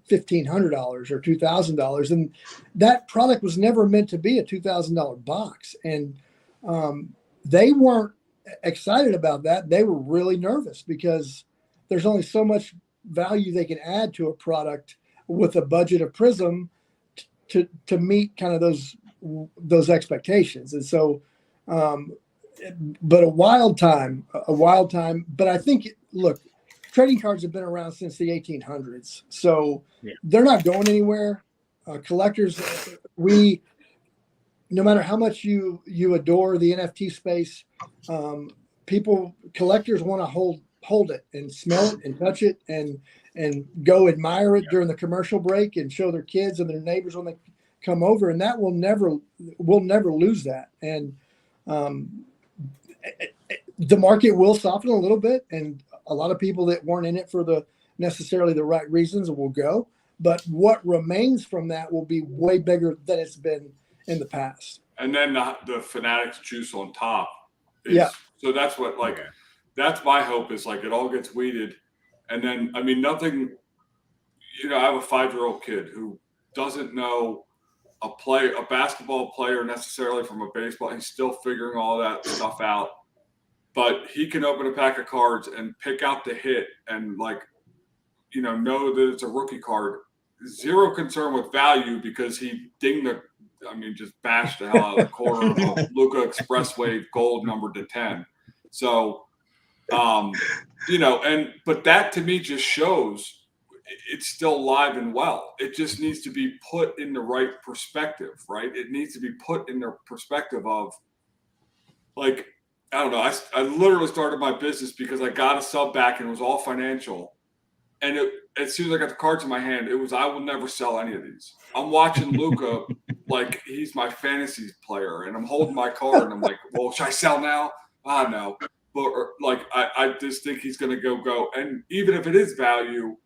$1,500 or $2,000. And that product was never meant to be a $2,000 box. And they weren't excited about that. They were really nervous because there's only so much value they can add to a product with a budget of Prism to meet kind of those expectations. And so, but a wild time, but I think, look, trading cards have been around since the 1800s. So they're not going anywhere. Collectors, no matter how much you adore the NFT space, collectors want to hold it and smell it and touch it and go admire it during the commercial break and show their kids and their neighbors when they come over. And that we'll never lose that. And the market will soften a little bit, and a lot of people that weren't in it for necessarily the right reasons will go. But what remains from that will be way bigger than it's been in the past. And then the Fanatics juice on top. So that's what, that's my hope is like it all gets weeded. And then, I mean, nothing, I have a 5-year-old kid who doesn't know a basketball player necessarily from a baseball. He's still figuring all that stuff out. But he can open a pack of cards and pick out the hit and know that it's a rookie card. Zero concern with value because he just bashed the hell out of the corner of Luca Expressway gold numbered to 10. So, but that to me just shows it's still alive and well. It just needs to be put in the right perspective, right? It needs to be put in the perspective of like, I don't know. I literally started my business because I got a sub back and it was all financial. And as soon as I got the cards in my hand, it was, I will never sell any of these. I'm watching Luca like he's my fantasy player and I'm holding my card and I'm like, well, should I sell now? No. But I just think he's going to go. And even if it is value,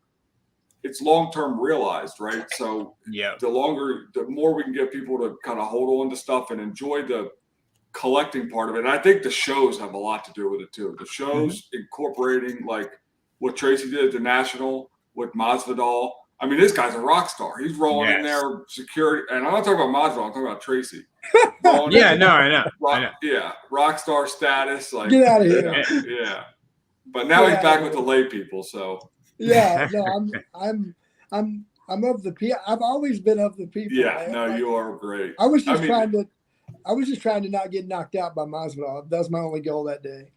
it's long-term realized, right? So the more we can get people to kind of hold on to stuff and enjoy the collecting part of it. And I think the shows have a lot to do with it too. The shows incorporating like what Tracy did at the National with Masvidal. I mean, this guy's a rock star. He's rolling in there, security. And I'm not talking about Masvidal. I'm talking about Tracy. I know. Yeah, rock star status. Like, get out of here. Yeah. But now he's back with the lay people. So I'm of the people. I've always been of the people. Yeah, you are great. I was just trying to not get knocked out by Masvidal. That was my only goal that day.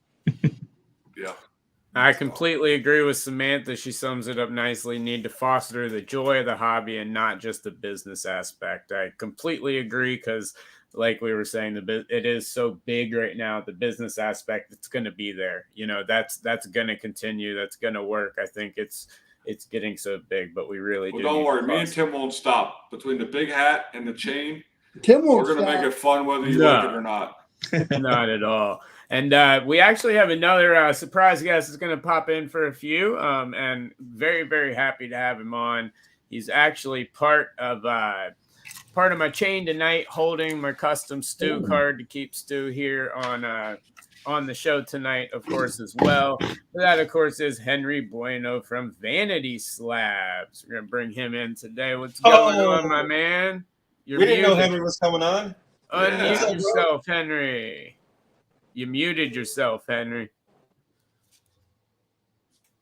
Yeah. I completely agree with Samantha. She sums it up nicely. Need to foster the joy of the hobby and not just the business aspect. I completely agree because, like we were saying, it is so big right now. The business aspect, it's going to be there. That's going to continue. That's going to work. I think it's getting so big, but we really do. Don't worry. Me and Tim won't stop. Between the big hat and the chain, Tim won't we're going to make it fun whether you like it or not. Not at all. And we actually have another surprise guest that's going to pop in for a few, and very, very happy to have him on. He's actually part of my chain tonight, holding my custom Stu card to keep Stu here on the show tonight, of course, as well. That, of course, is Henry Bueno from Vanity Slabs. We're gonna bring him in today. What's going on, my man? We didn't know Henry was coming on. Unmute yourself, Henry. You muted yourself, Henry.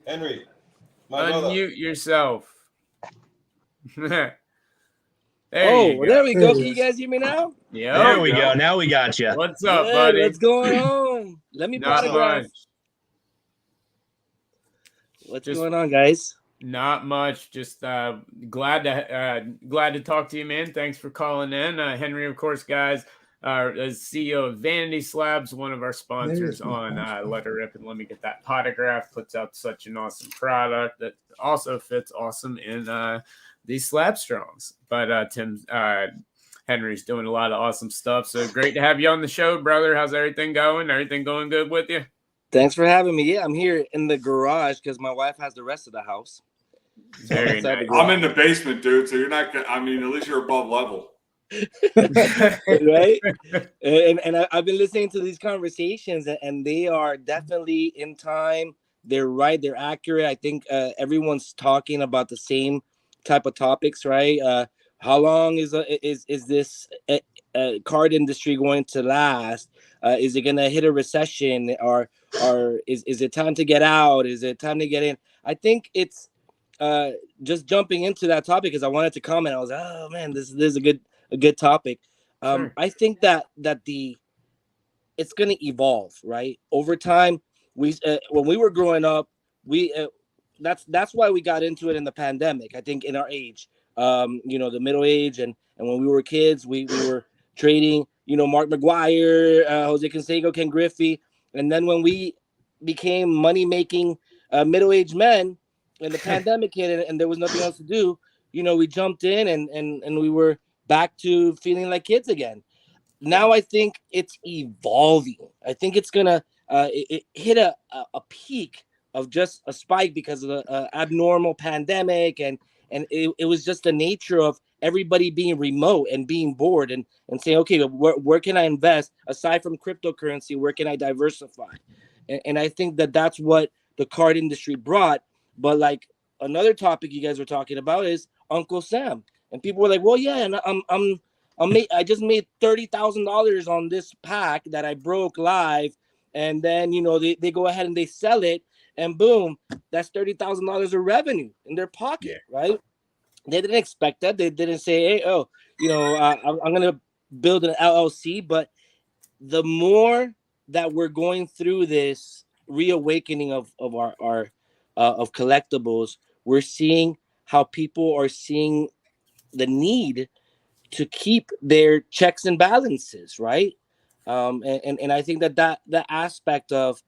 Henry, unmute yourself. There we go. Can you guys hear me now? Yeah, there we go. Now we got you. What's up, buddy? What's going on? Let me podagraph. What's going on, guys? Not much. Just glad to talk to you, man. Thanks for calling in, Henry. Of course, guys, as CEO of Vanity Slabs, one of our sponsors on Letter Rip and Let Me Get That Podagraph, puts out such an awesome product that also fits awesome in these slab strongs. But Henry's doing a lot of awesome stuff. So great to have you on the show, brother. How's everything going? Everything going good with you? Thanks for having me. Yeah, I'm here in the garage because my wife has the rest of the house. Very nice. I'm in the basement, dude. So you're not. I mean, at least you're above level. Right? And I've been listening to these conversations, and they are definitely in time. They're right. They're accurate. I think everyone's talking about the same type of topics, right? How long is this card industry going to last? Is it going to hit a recession, or is it time to get out? Is it time to get in? I think it's just jumping into that topic because I wanted to comment. I was, oh man, this is a good topic. Sure. I think that it's going to evolve, right? Over time, when we were growing up, that's why we got into it in the pandemic. I think in our age, the middle age, and when we were kids, we were trading, Mark McGuire, Jose Canseco, Ken Griffey, and then when we became money-making middle-aged men, and the pandemic hit, and there was nothing else to do, we jumped in, and we were back to feeling like kids again. Now I think it's evolving. I think it's gonna it hit a peak of just a spike because of the abnormal pandemic, and it was just the nature of everybody being remote and being bored and saying, okay, where can I invest aside from cryptocurrency? Where can I diversify? And I think that's what the card industry brought. But like another topic you guys were talking about is Uncle Sam, and people were like, well, yeah, and I just made $30,000 on this pack that I broke live, and then they go ahead and they sell it, and boom, that's $30,000 of revenue in their pocket, right? They didn't expect that. They didn't say, hey, I'm gonna build an LLC. But the more that we're going through this reawakening of our of collectibles, we're seeing how people are seeing the need to keep their checks and balances, right? And I think that aspect of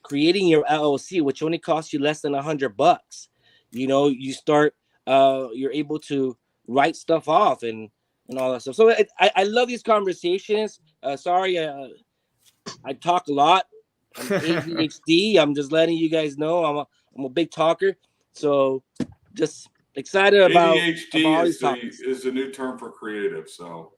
creating your LLC, which only costs you less than $100, you start, you're able to write stuff off and all that stuff. So I love these conversations. Sorry, I talk a lot. I'm ADHD. I'm just letting you guys know I'm a big talker. So just excited about ADHD is the new term for creative. So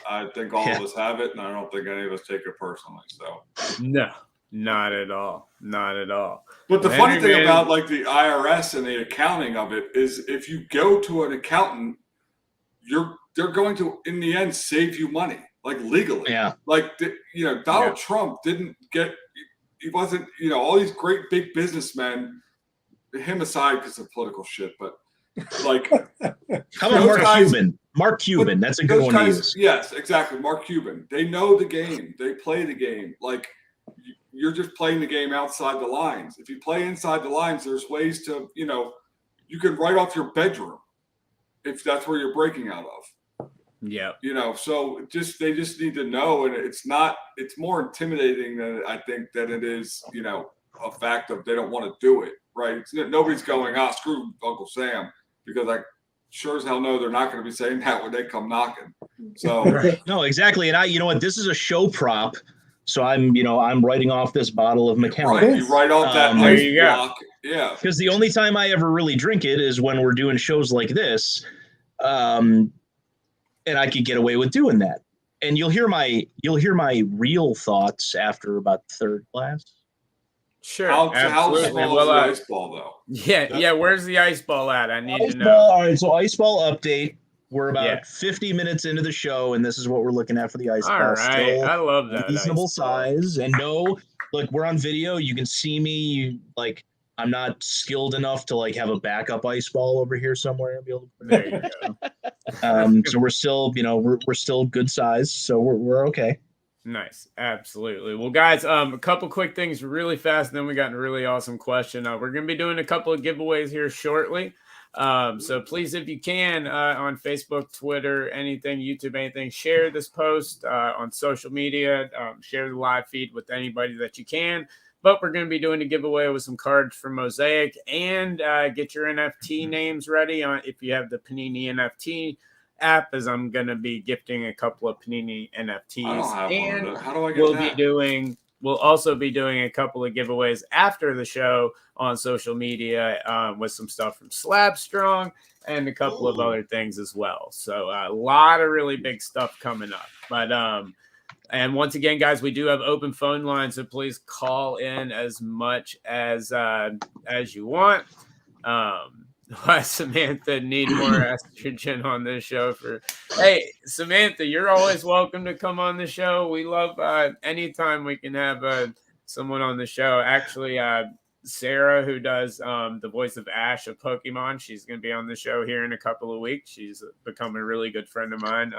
I think all of us have it, and I don't think any of us take it personally. So no, not at all. Not at all. But the funny thing about like the IRS and the accounting of it is if you go to an accountant, they're going to, in the end, save you money, like legally. Yeah. Like, Donald Trump didn't get, he wasn't, all these great big businessmen, him aside because of political shit, but like. How about Mark Cuban? Mark Cuban, that's a good one to use. Yes, exactly. Mark Cuban. They know the game. They play the game. Like, you're just playing the game outside the lines. If you play inside the lines, there's ways to, you can write off your bedroom if that's where you're breaking out of. Yeah. So they just need to know. And it's more intimidating than I think that it is, a fact of they don't want to do it. Right. Nobody's going, screw Uncle Sam, because I sure as hell know they're not going to be saying that when they come knocking. So no, exactly. And you know what, this is a show prop. So I'm writing off this bottle of Macallan. Right, you write off that there you block. Yeah. Because the only time I ever really drink it is when we're doing shows like this. And I could get away with doing that. and you'll hear my real thoughts after about the third class. Sure. How small is Well, the ice ball, though? Yeah. Where's the ice ball at? I need to know. All right, so ice ball update. We're about 50 minutes into the show, and this is what we're looking at for the ice ball. All right, Still I love that reasonable ice ball. size, and no, like we're on video, you can see me. Like I'm not skilled enough to like have a backup ice ball over here somewhere and be able to. There you go. So we're still, we're still good size, so we're okay. Nice, absolutely. Well, guys, a couple quick things really fast, and then we got a really awesome question. We're going to be doing a couple of giveaways here shortly. So please, if you can, on Facebook, Twitter, anything, YouTube, anything, share this post on social media. Share the live feed with anybody that you can. But we're going to be doing a giveaway with some cards from Mosaic, and get your NFT names ready on if you have the Panini NFT app, as I'm going to be gifting a couple of Panini NFTs. I don't have and one of those. How do I get that? We'll also be doing a couple of giveaways after the show on social media with some stuff from Slab Strong and a couple of other things as well. So a lot of really big stuff coming up. But and once again, guys, we do have open phone lines, so please call in as much as you want. Why Samantha need more estrogen on this show hey, Samantha, you're always welcome to come on the show. We love anytime we can have someone on the show. Actually, Sarah, who does the voice of Ash of Pokemon, she's going to be on the show here in a couple of weeks. She's become a really good friend of mine.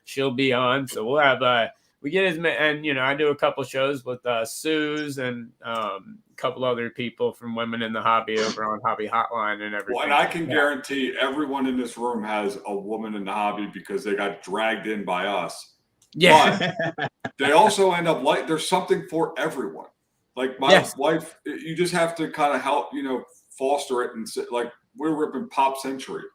She'll be on, so we'll have we get as many, and I do a couple shows with Suze and a couple other people from Women in the Hobby over on Hobby Hotline and everything. Well, and I can guarantee everyone in this room has a woman in the hobby because they got dragged in by us. Yeah. But they also end up there's something for everyone. Like my wife, you just have to kind of help, foster it. And like we're ripping Pop Century,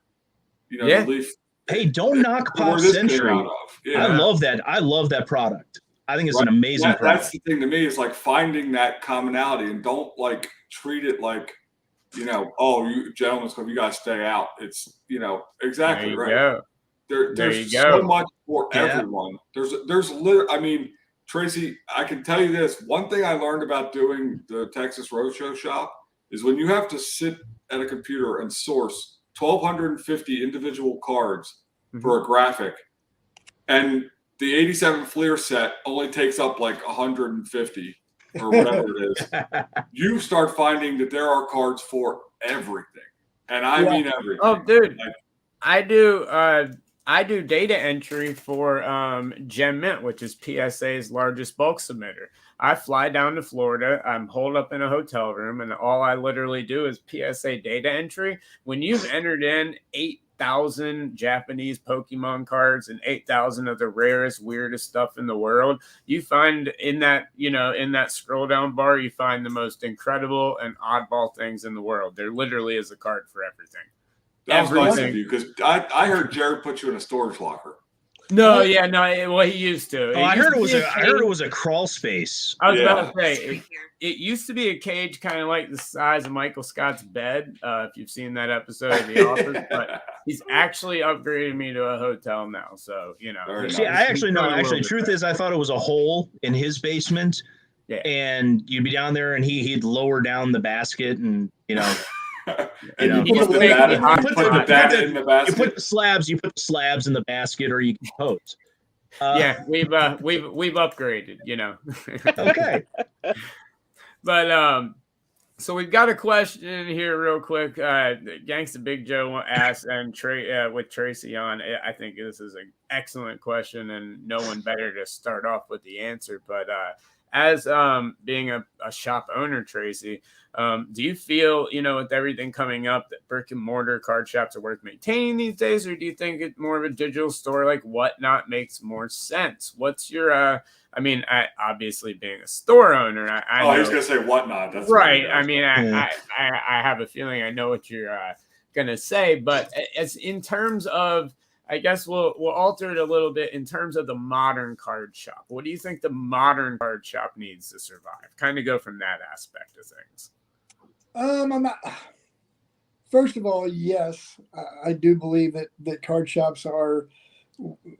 the Leaf. Hey, don't knock Pop Century. Yeah. I love that. I love that product. I think it's an amazing product. That's the thing to me is like finding that commonality and don't like treat it like, you gentlemen, you guys stay out. It's, exactly right. There's so much for everyone. There's literally, Tracy, I can tell you this. One thing I learned about doing the Texas Roadshow shop is when you have to sit at a computer and source 1,250 individual cards for a graphic, and the 87 Fleer set only takes up like 150 or whatever it is. You start finding that there are cards for everything, and I mean everything. Oh, dude, I do data entry for Gem Mint, which is PSA's largest bulk submitter. I fly down to Florida. I'm holed up in a hotel room, and all I literally do is PSA data entry. When you've entered in 8,000 Japanese Pokemon cards and 8,000 of the rarest, weirdest stuff in the world, you find in that scroll down bar, you find the most incredible and oddball things in the world. There literally is a card for everything. That was nice of you because I heard Jared put you in a storage locker. No, well, he used to. I heard it was a crawl space. I was about to say it used to be a cage kind of like the size of Michael Scott's bed. If you've seen that episode of The Office, but he's actually upgraded me to a hotel now. So See, I actually, truth is, I thought it was a hole in his basement, and you'd be down there, and he'd lower down the basket, and and you put the data in the basket. You put the slabs in the basket, or you can pose. We've upgraded, Okay. But so we've got a question here real quick. Gangsta Big Joe asked, and with Tracy on, I think this is an excellent question, and no one better to start off with the answer. But as being a shop owner, Tracy, do you feel, with everything coming up, that brick and mortar card shops are worth maintaining these days, or do you think it's more of a digital store like Whatnot makes more sense? What's your obviously being a store owner, I was gonna say Whatnot. That's right. I have a feeling I know what you're gonna say, but as in terms of, I guess we'll alter it a little bit in terms of the modern card shop. What do you think the modern card shop needs to survive? Kind of go from that aspect of things. First of all, yes, I do believe that card shops are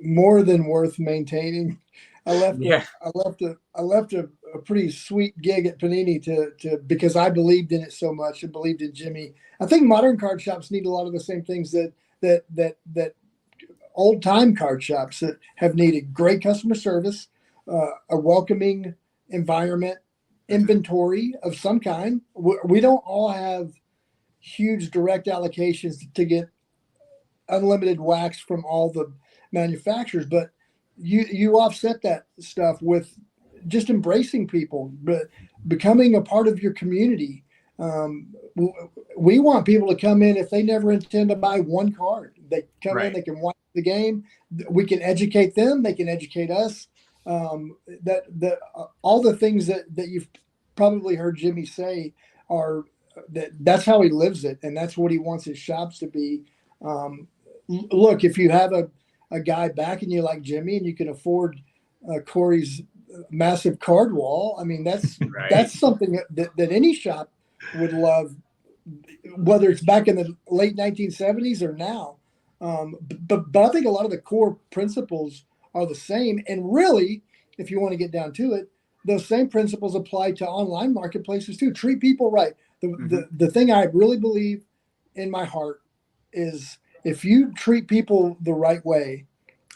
more than worth maintaining. I left Yeah. a pretty sweet gig at Panini to because I believed in it so much and believed in Jimmy. I think modern card shops need a lot of the same things that old time card shops that have needed: great customer service, a welcoming environment, inventory of some kind. We don't all have huge direct allocations to get unlimited wax from all the manufacturers, but you offset that stuff with just embracing people, but becoming a part of your community. We want people to come in if they never intend to buy one card. They come in, they can watch the game. We can educate them. They can educate us. All the things that you've probably heard Jimmy say are that's how he lives it, and that's what he wants his shops to be. Look, if you have a guy backing you like Jimmy and you can afford Corey's massive card wall, I mean, that's something that any shop would love, whether it's back in the late 1970s or now. But I think a lot of the core principles are the same. And really, if you want to get down to it, those same principles apply to online marketplaces too. Treat people right. The thing I really believe in my heart is if you treat people the right way,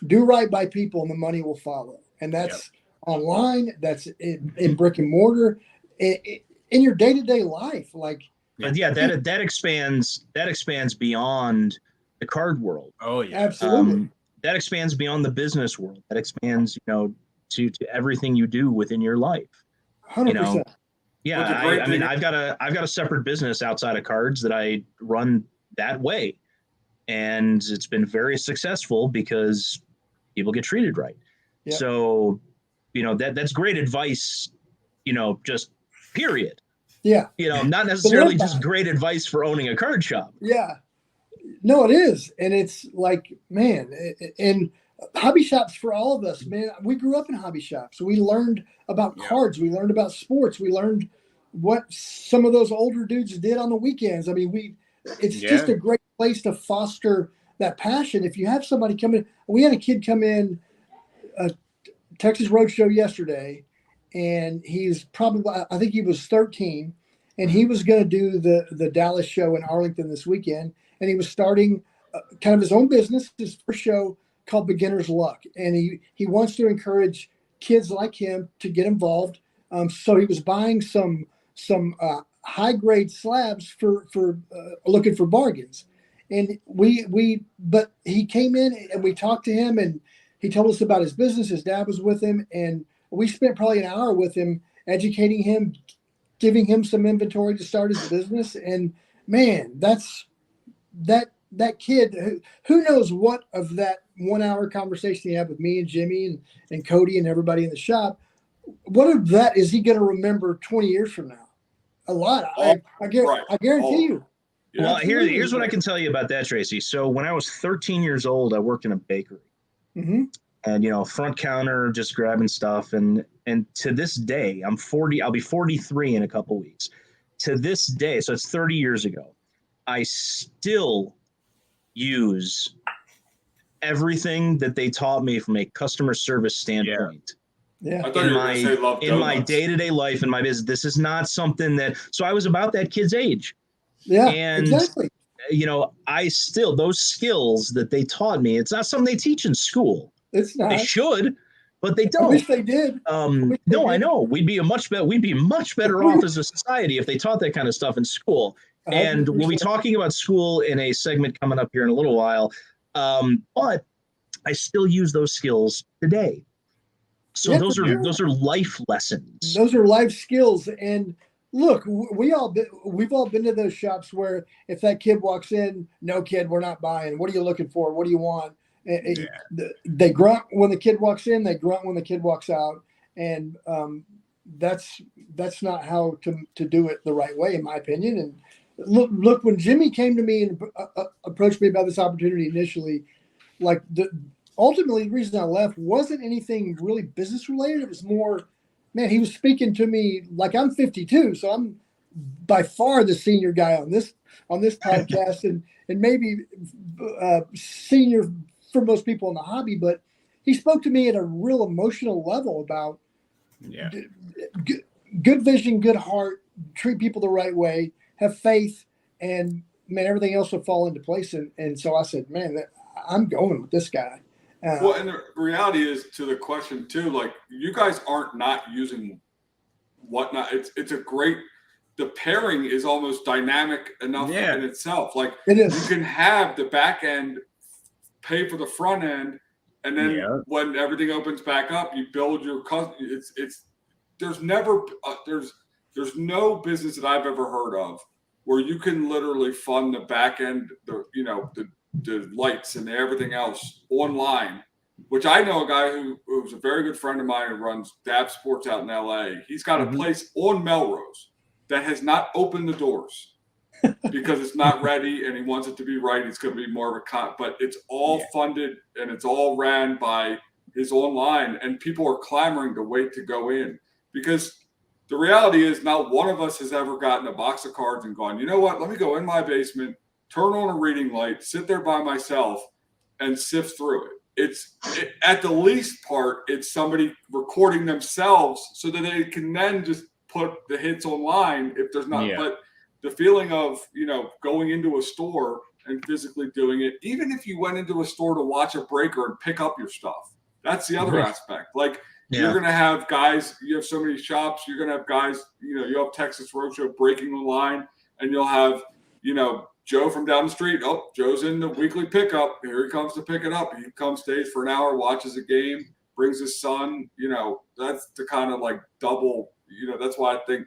do right by people, and the money will follow. And that's online, that's in brick and mortar, in your day-to-day life. Like, that expands beyond the card world. Oh yeah, absolutely. That expands beyond the business world. That expands, to everything you do within your life. 100%. Yeah, I mean, I've got a separate business outside of cards that I run that way, and it's been very successful because people get treated right. Yep. So, that's great advice. Just period. Yeah. Not necessarily just great advice for owning a card shop. Yeah. No, it is, and it's like, man, and hobby shops for all of us, man. We grew up in hobby shops. We learned about cards. We learned about sports. We learned what some of those older dudes did on the weekends. I mean, it's just a great place to foster that passion. If you have somebody come in, we had a kid come in Texas Roadshow yesterday, and he's probably, I think he was 13, and he was going to do the Dallas show in Arlington this weekend, and he was starting kind of his own business, his first show called Beginner's Luck, and he wants to encourage kids like him to get involved. So he was buying some high grade slabs for looking for bargains, and but he came in and we talked to him, and he told us about his business. His dad was with him, and we spent probably an hour with him, educating him, giving him some inventory to start his business. And man, that kid, who knows what of that 1 hour conversation he had with me and Jimmy and Cody and everybody in the shop, what of that is he going to remember 20 years from now? A lot. I guarantee you. Well, here's what I can tell you about that, Tracy. So when I was 13 years old, I worked in a bakery. Mm-hmm. And, front counter, just grabbing stuff. And to this day, I'm 40, I'll be 43 in a couple weeks. To this day, so it's 30 years ago, I still use everything that they taught me from a customer service standpoint. Yeah. I thought you were going to say love donuts. In my day-to-day life, in my business, this is not something that, so I was about that kid's age. Yeah, and, exactly. I still, those skills that they taught me, it's not something they teach in school. It's not. They should, but they don't. I wish they did. I know. We'd be much better off as a society if they taught that kind of stuff in school. 100%. And we'll be talking about school in a segment coming up here in a little while. But I still use those skills today. So those are life lessons. Those are life skills. And look, we've all been to those shops where if that kid walks in, no kid, we're not buying. What are you looking for? What do you want? They grunt when the kid walks in. They grunt when the kid walks out. And that's not how to do it the right way, in my opinion. And look, when Jimmy came to me and approached me about this opportunity initially, like ultimately the reason I left wasn't anything really business related. It was more, man, he was speaking to me like I'm 52, so I'm by far the senior guy on this podcast, and maybe senior for most people in the hobby, but he spoke to me at a real emotional level about good vision, good heart, treat people the right way, have faith, and man, everything else will fall into place. And so I said, man, I'm going with this guy. Well, and the reality is, to the question too, like, you guys aren't not using whatnot. It's a great, the pairing is almost dynamic enough in itself. Like, it is. You can have the back end pay for the front end, and then when everything opens back up, you build your there's never there's no business that I've ever heard of where you can literally fund the back end, the lights and everything else online, which I know a guy who's a very good friend of mine who runs Dab Sports out in LA. He's got a place on Melrose that has not opened the doors because it's not ready and he wants it to be right. It's going to be more of but it's all funded and it's all ran by his online, and people are clamoring to wait to go in, because the reality is not one of us has ever gotten a box of cards and gone, you know what, let me go in my basement, turn on a reading light, sit there by myself and sift through it. At the least part, it's somebody recording themselves so that they can then just put the hits online if there's not. But the feeling of, going into a store and physically doing it, even if you went into a store to watch a breaker and pick up your stuff, that's the other aspect. Like, you're going to have guys, you have so many shops, you're going to have guys, you have Texas Roadshow breaking the line, and you'll have, Joe from down the street. Oh, Joe's in the weekly pickup. Here he comes to pick it up. He comes, stays for an hour, watches a game, brings his son. That's the kind of like double, that's why I think,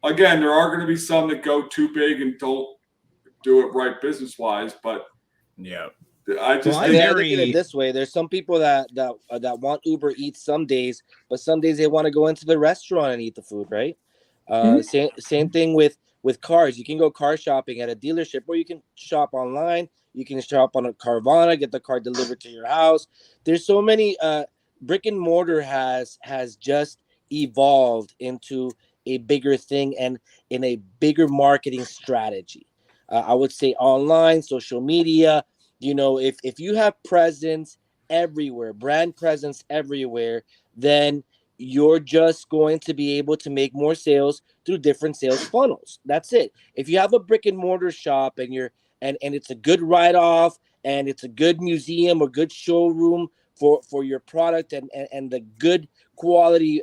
again, there are going to be some that go too big and don't do it right business-wise, but I just I look at it this way. There's some people that want Uber Eats some days, but some days they want to go into the restaurant and eat the food, right? Same thing with cars. You can go car shopping at a dealership, or you can shop online. You can shop on a Carvana, get the car delivered to your house. There's so many brick and mortar has just evolved into a bigger thing and in a bigger marketing strategy. I would say online, social media. If you have presence everywhere, brand presence everywhere, then you're just going to be able to make more sales through different sales funnels. That's it. If you have a brick and mortar shop and and it's a good write-off and it's a good museum or good showroom for your product and the good quality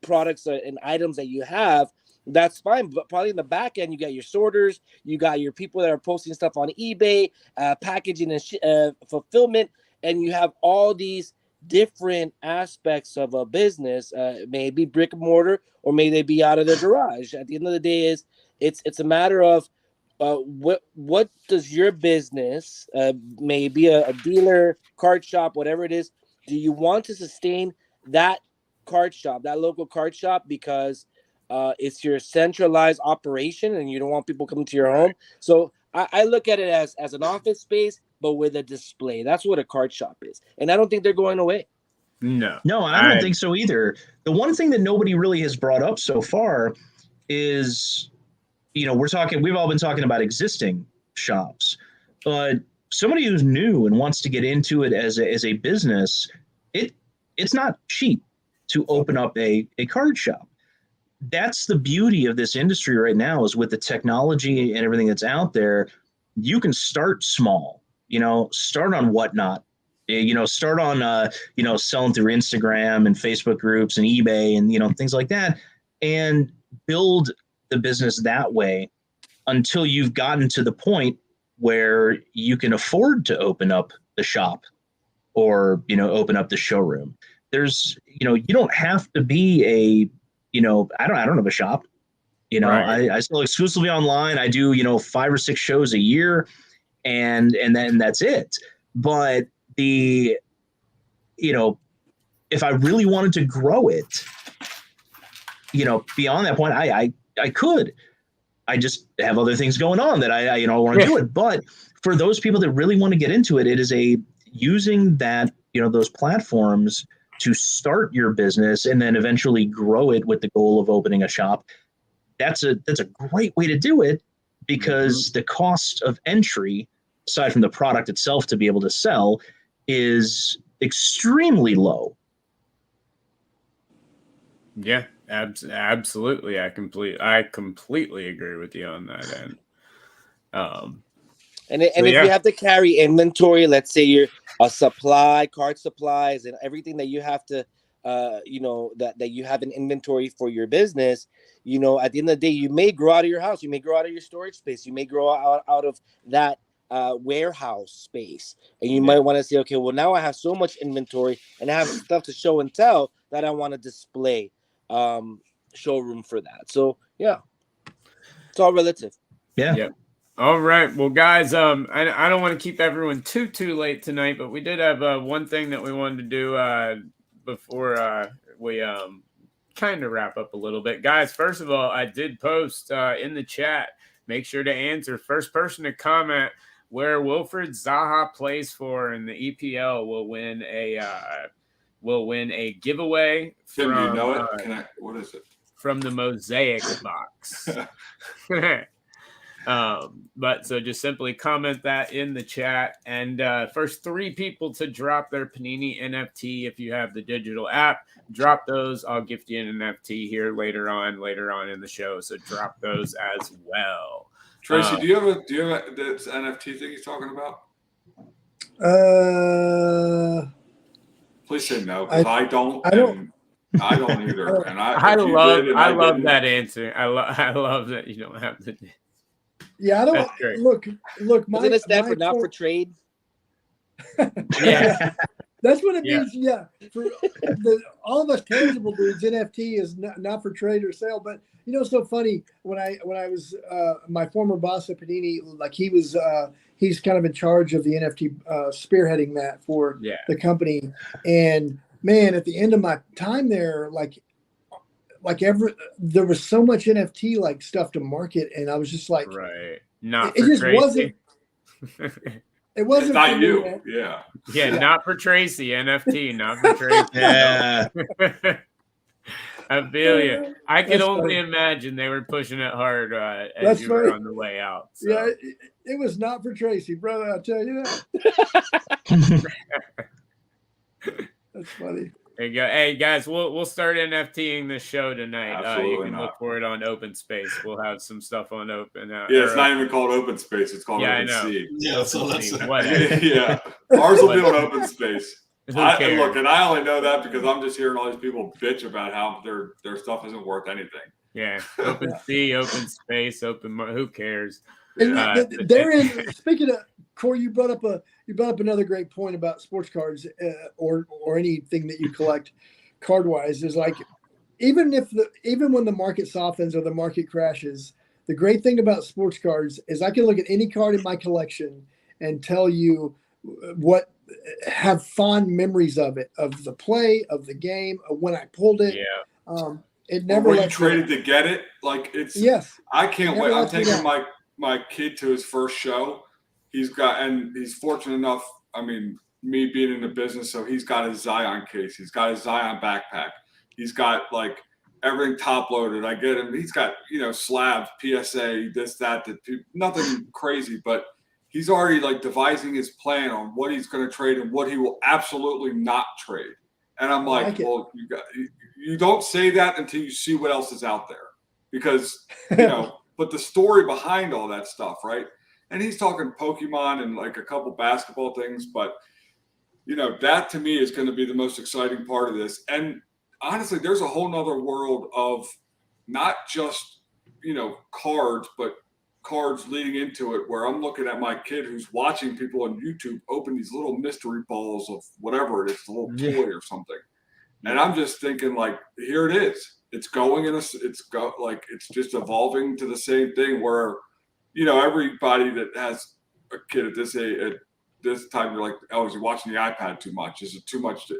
products and items that you have, that's fine. But probably in the back end, you got your sorters, you got your people that are posting stuff on eBay, packaging and fulfillment, and you have all these different aspects of a business. Maybe brick and mortar, or may they be out of their garage. At the end of the day, it's a matter of what does your business, maybe a dealer, card shop, whatever it is, do you want to sustain that card shop, that local card shop, because it's your centralized operation and you don't want people coming to your home? So I look at it as an office space, but with a display. That's what a card shop is. And I don't think they're going away. No, and I don't think so either. The one thing that nobody really has brought up so far is, we've all been talking about existing shops, but somebody who's new and wants to get into it as a business, it's not cheap to open up a card shop. That's the beauty of this industry right now, is with the technology and everything that's out there, you can start small, start on Whatnot, start on, selling through Instagram and Facebook groups and eBay and, things like that, and build the business that way until you've gotten to the point where you can afford to open up the shop or, open up the showroom. There's, you don't have to be I don't have a shop. I sell exclusively online. I do, 5 or 6 shows a year, and then that's it. But if I really wanted to grow it, beyond that point, I could. I just have other things going on that I want to do it. But for those people that really want to get into it, it is using that, those platforms to start your business and then eventually grow it with the goal of opening a shop. That's a great way to do it, because the cost of entry, aside from the product itself to be able to sell, is extremely low. Yeah, absolutely. I completely agree with you on that end. And if you have to carry inventory, let's say you're a card supplies, and everything that you have to, that you have an inventory for your business, at the end of the day, you may grow out of your house, you may grow out of your storage space, you may grow out of that warehouse space, and you might want to say, okay, well, now I have so much inventory and I have stuff to show and tell that I want to display showroom for that. So yeah, it's all relative. Yeah. Yep. All right. Well, guys, I don't want to keep everyone too late tonight, but we did have one thing that we wanted to do before we kind of wrap up a little bit. Guys, first of all, I did post in the chat. Make sure to answer. First person to comment where Wilfred Zaha plays for in the EPL will win a giveaway. Tim, do you know it? What is it? From the Mosaic box. But so just simply comment that in the chat, and first 3 people to drop their Panini NFT, if you have the digital app, drop those. I'll gift you an NFT here later on in the show, so drop those as well. Tracy, do you have this NFT thing he's talking about? Please say no, because I don't either. And I love that answer. I love that you don't have to. Yeah, I don't look. Doesn't it stand for not for trade? Yeah, that's what it means. Yeah, for all of us tangible dudes, NFT is not for trade or sale. But it's so funny when I was my former boss at Panini, like he's kind of in charge of the NFT spearheading that for the company. And man, at the end of my time there, there was so much NFT like stuff to market, and I was just like, not it just Tracy. wasn't. It wasn't it's not for you. Me, yeah, not for Tracy. NFT, not for Tracy. Yeah. I feel you. I could only imagine they were pushing it hard as you were on the way out. So. Yeah, it was not for Tracy, brother. I'll tell you that. That's funny. There you go. Hey guys, we'll start NFTing this show tonight. Absolutely you can look for it on Open Space. We'll have some stuff on Open. It's not even called Open Space. It's called Open Sea. Yeah, so that's yeah. Ours will be on Open Space. Look, and I only know that because I'm just hearing all these people bitch about how their stuff isn't worth anything. Yeah, Open Sea, Open Space, who cares? And speaking of Corey, you brought up another great point about sports cards or anything that you collect card wise. Is like even when the market softens or the market crashes, the great thing about sports cards is I can look at any card in my collection and tell you have fond memories of it, of the play, of the game, of when I pulled it. Yeah. It never. Were you traded to get it? Like it's. Yes. I can't wait. I'm taking my kid to his first show. He's fortunate enough. I mean, me being in the business, so he's got his Zion case. He's got his Zion backpack. He's got like everything top loaded. I get him. He's got slabs, PSA, this, that, nothing crazy, but he's already like devising his plan on what he's going to trade and what he will absolutely not trade. And I'm like, well, you don't say that until you see what else is out there, because but the story behind all that stuff, right? And he's talking Pokemon and like a couple basketball things, but that to me is going to be the most exciting part of this. And honestly, there's a whole nother world of not just cards, but cards leading into it, where I'm looking at my kid who's watching people on YouTube open these little mystery balls of whatever it is, a little toy or something. And I'm just thinking, like, here it is. It's going it's just evolving to the same thing where, everybody that has a kid at this age, at this time, you're like, oh, is he watching the iPad too much? Is it too much?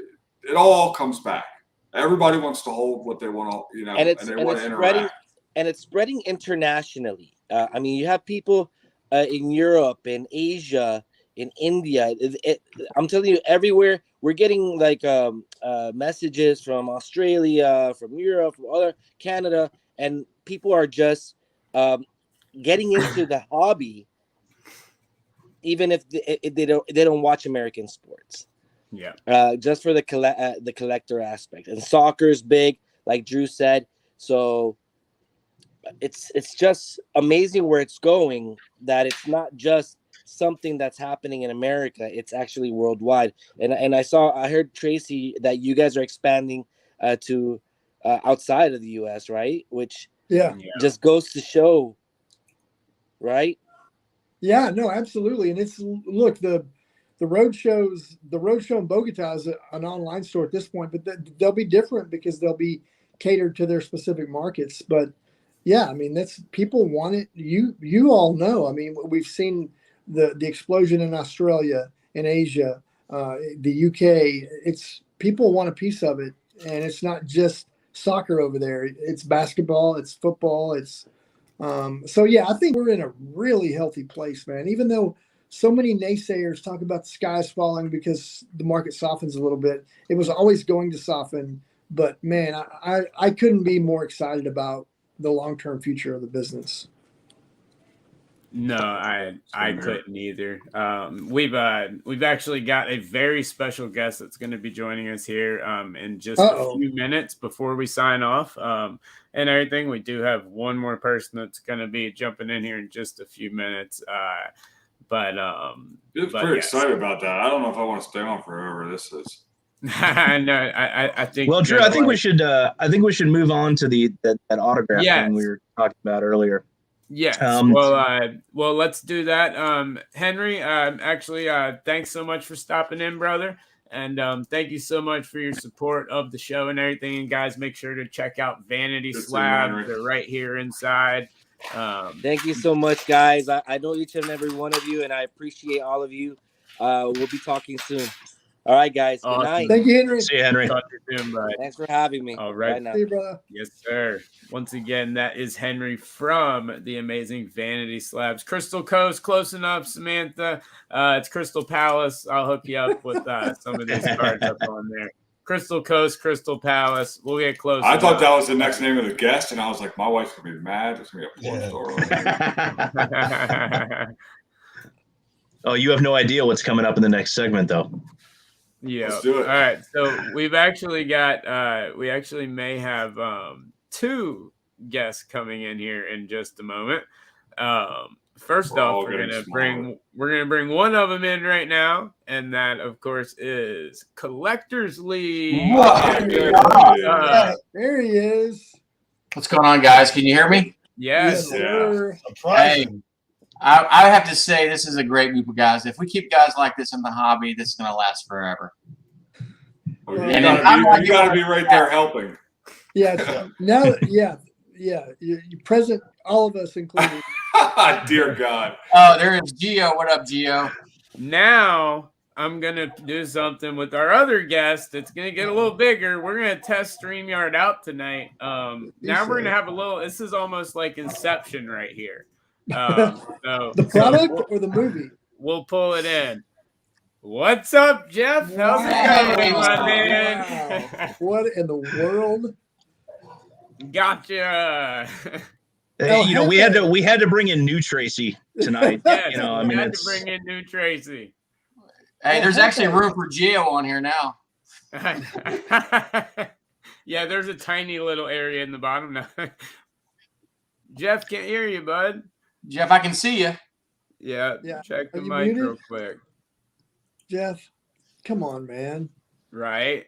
It all comes back. Everybody wants to hold what they want to, and they want to interact. And it's spreading internationally. I mean, you have people in Europe, in Asia, in India. I'm telling you, everywhere we're getting like messages from Australia, from Europe, from other Canada, and people are just getting into the hobby, even if they don't watch American sports. Yeah. Just for the collector aspect. And soccer's big, like Drew said. So it's just amazing where it's going, that it's not just something that's happening in America, it's actually worldwide. And I heard, Tracy, that you guys are expanding to outside of the US, right? Which just goes to show, right? Yeah, no, absolutely. And it's, look, the road show in Bogota is an online store at this point, but they'll be different because they'll be catered to their specific markets. But yeah, I mean, that's, people want it. You all know, I mean, we've seen the explosion in Australia, in Asia, the UK. It's, people want a piece of it, and it's not just soccer over there. It's basketball, it's football, it's so yeah, I think we're in a really healthy place, man. Even though so many naysayers talk about the skies falling because the market softens a little bit, it was always going to soften. But man, I couldn't be more excited about the long-term future of the business. No, I couldn't either. We've actually got a very special guest that's going to be joining us here in just a few minutes before we sign off and everything. We do have one more person that's going to be jumping in here in just a few minutes. I'm pretty excited about that. I don't know if I want to stay on forever. This is. No, I think. Well, Drew, I think we should move on to that autograph thing we were talking about earlier. Yes. Well, let's do that. Henry, actually, thanks so much for stopping in, brother. And thank you so much for your support of the show and everything. And guys, make sure to check out Vanity Slab. They're right here inside. Thank you so much, guys. I know each and every one of you, and I appreciate all of you. We'll be talking soon. All right, guys. Good night. Thank you, Henry. See you, Henry. Talk to you soon, bud. Thanks for having me. All right. Now. See you, brother. Yes, sir. Once again, that is Henry from the amazing Vanity Slabs. Crystal Coast, close enough, Samantha. It's Crystal Palace. I'll hook you up with some of these cards up on there. Crystal Coast, Crystal Palace. We'll get close. I thought that was the next name of the guest, and I was like, my wife's going to be mad. There's going to be a porn store. Oh, you have no idea what's coming up in the next segment, though. Yeah. Let's do it. All right. So we've actually got we actually may have two guests coming in here in just a moment. First off, we're gonna bring one of them in right now, and that of course is Collectors League. There he is. What's going on, guys? Can you hear me? Yes. Yeah. Hey, I have to say this is a great group of guys. If we keep guys like this in the hobby, this is going to last forever. You got to be right there helping. Yeah. Now, yeah. You present all of us, including. Dear God. Oh, there is Gio. What up, Gio? Now I'm gonna do something with our other guest. It's gonna get a little bigger. We're gonna test StreamYard out tonight. Now we're gonna have a little. This is almost like Inception right here. The product or the movie? We'll pull it in. What's up, Jeff? How's it going, my man? Wow. What in the world? Gotcha. Hey, we had to bring in new Tracy tonight. Yes, we had to bring in new Tracy. Hey, there's actually room for Gio on here now. Yeah, there's a tiny little area in the bottom now. Jeff, can't hear you, bud. Jeff, I can see you. Yeah. Check the Are you mic muted? real quick. Jeff, come on, man. Right?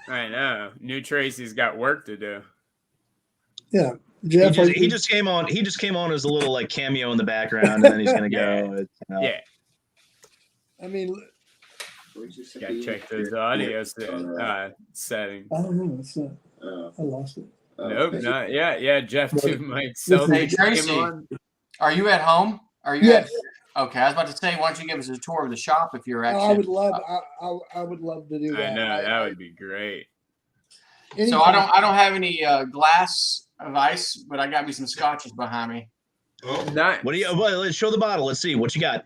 I know. New Tracy's got work to do. Yeah. Jeff, he just came on as a little like cameo in the background, and then he's gonna go. Yeah. I mean, Gotta check those audio settings. I don't know. It's I lost it. Nope, not yet. Yeah, Jeff too might. Hey, Tracy, are you at home? Are you? Yes. Okay, I was about to say, why don't you give us a tour of the shop if you're actually? I would love. I would love to do that. I know that would be great. Anytime. So I don't have any glass of ice, but I got me some scotches behind me. Oh, Not. What do you? Well, let's show the bottle. Let's see what you got.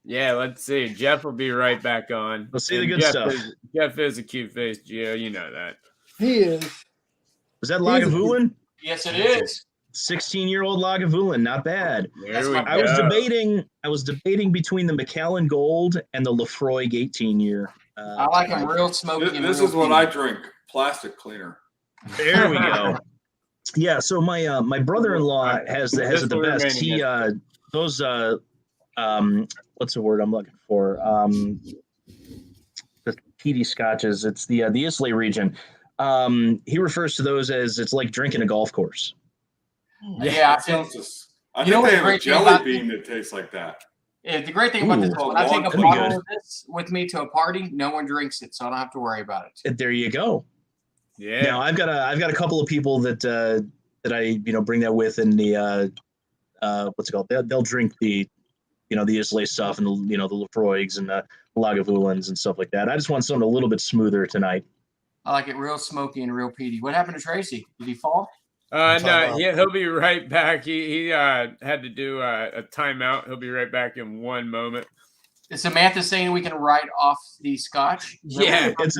Yeah, let's see. Jeff will be right back on. Let's see the good stuff. Jeff is a cute face, Gio. You know that. He is. Was that Lagavulin? Yes, it is. 16-year-old Lagavulin, not bad. There we I was go. debating between the Macallan Gold and the Lefroy 18-year. I like them real smoky. This is what I drink. Plastic cleaner. There we go. Yeah. So my brother-in-law has the best. He those what's the word I'm looking for? The peaty scotches. It's the Islay region. He refers to those as it's like drinking a golf course. Yeah, I think they have a jelly bean that tastes like that. Yeah, the great thing about this is when I take a that'd be bottle good. of this with me to a party, no one drinks it, so I don't have to worry about it. There you go. Yeah. Now I've got a couple of people that I bring that with, and the what's it called? They'll drink the the Islay stuff and the Lefroigs and the Lagavulins and stuff like that. I just want something a little bit smoother tonight. I like it real smoky and real peaty. What happened to Tracy? Did he fall? No, he'll be right back. He had to do a timeout. He'll be right back in one moment. Is Samantha saying we can write off the scotch? Yeah, it's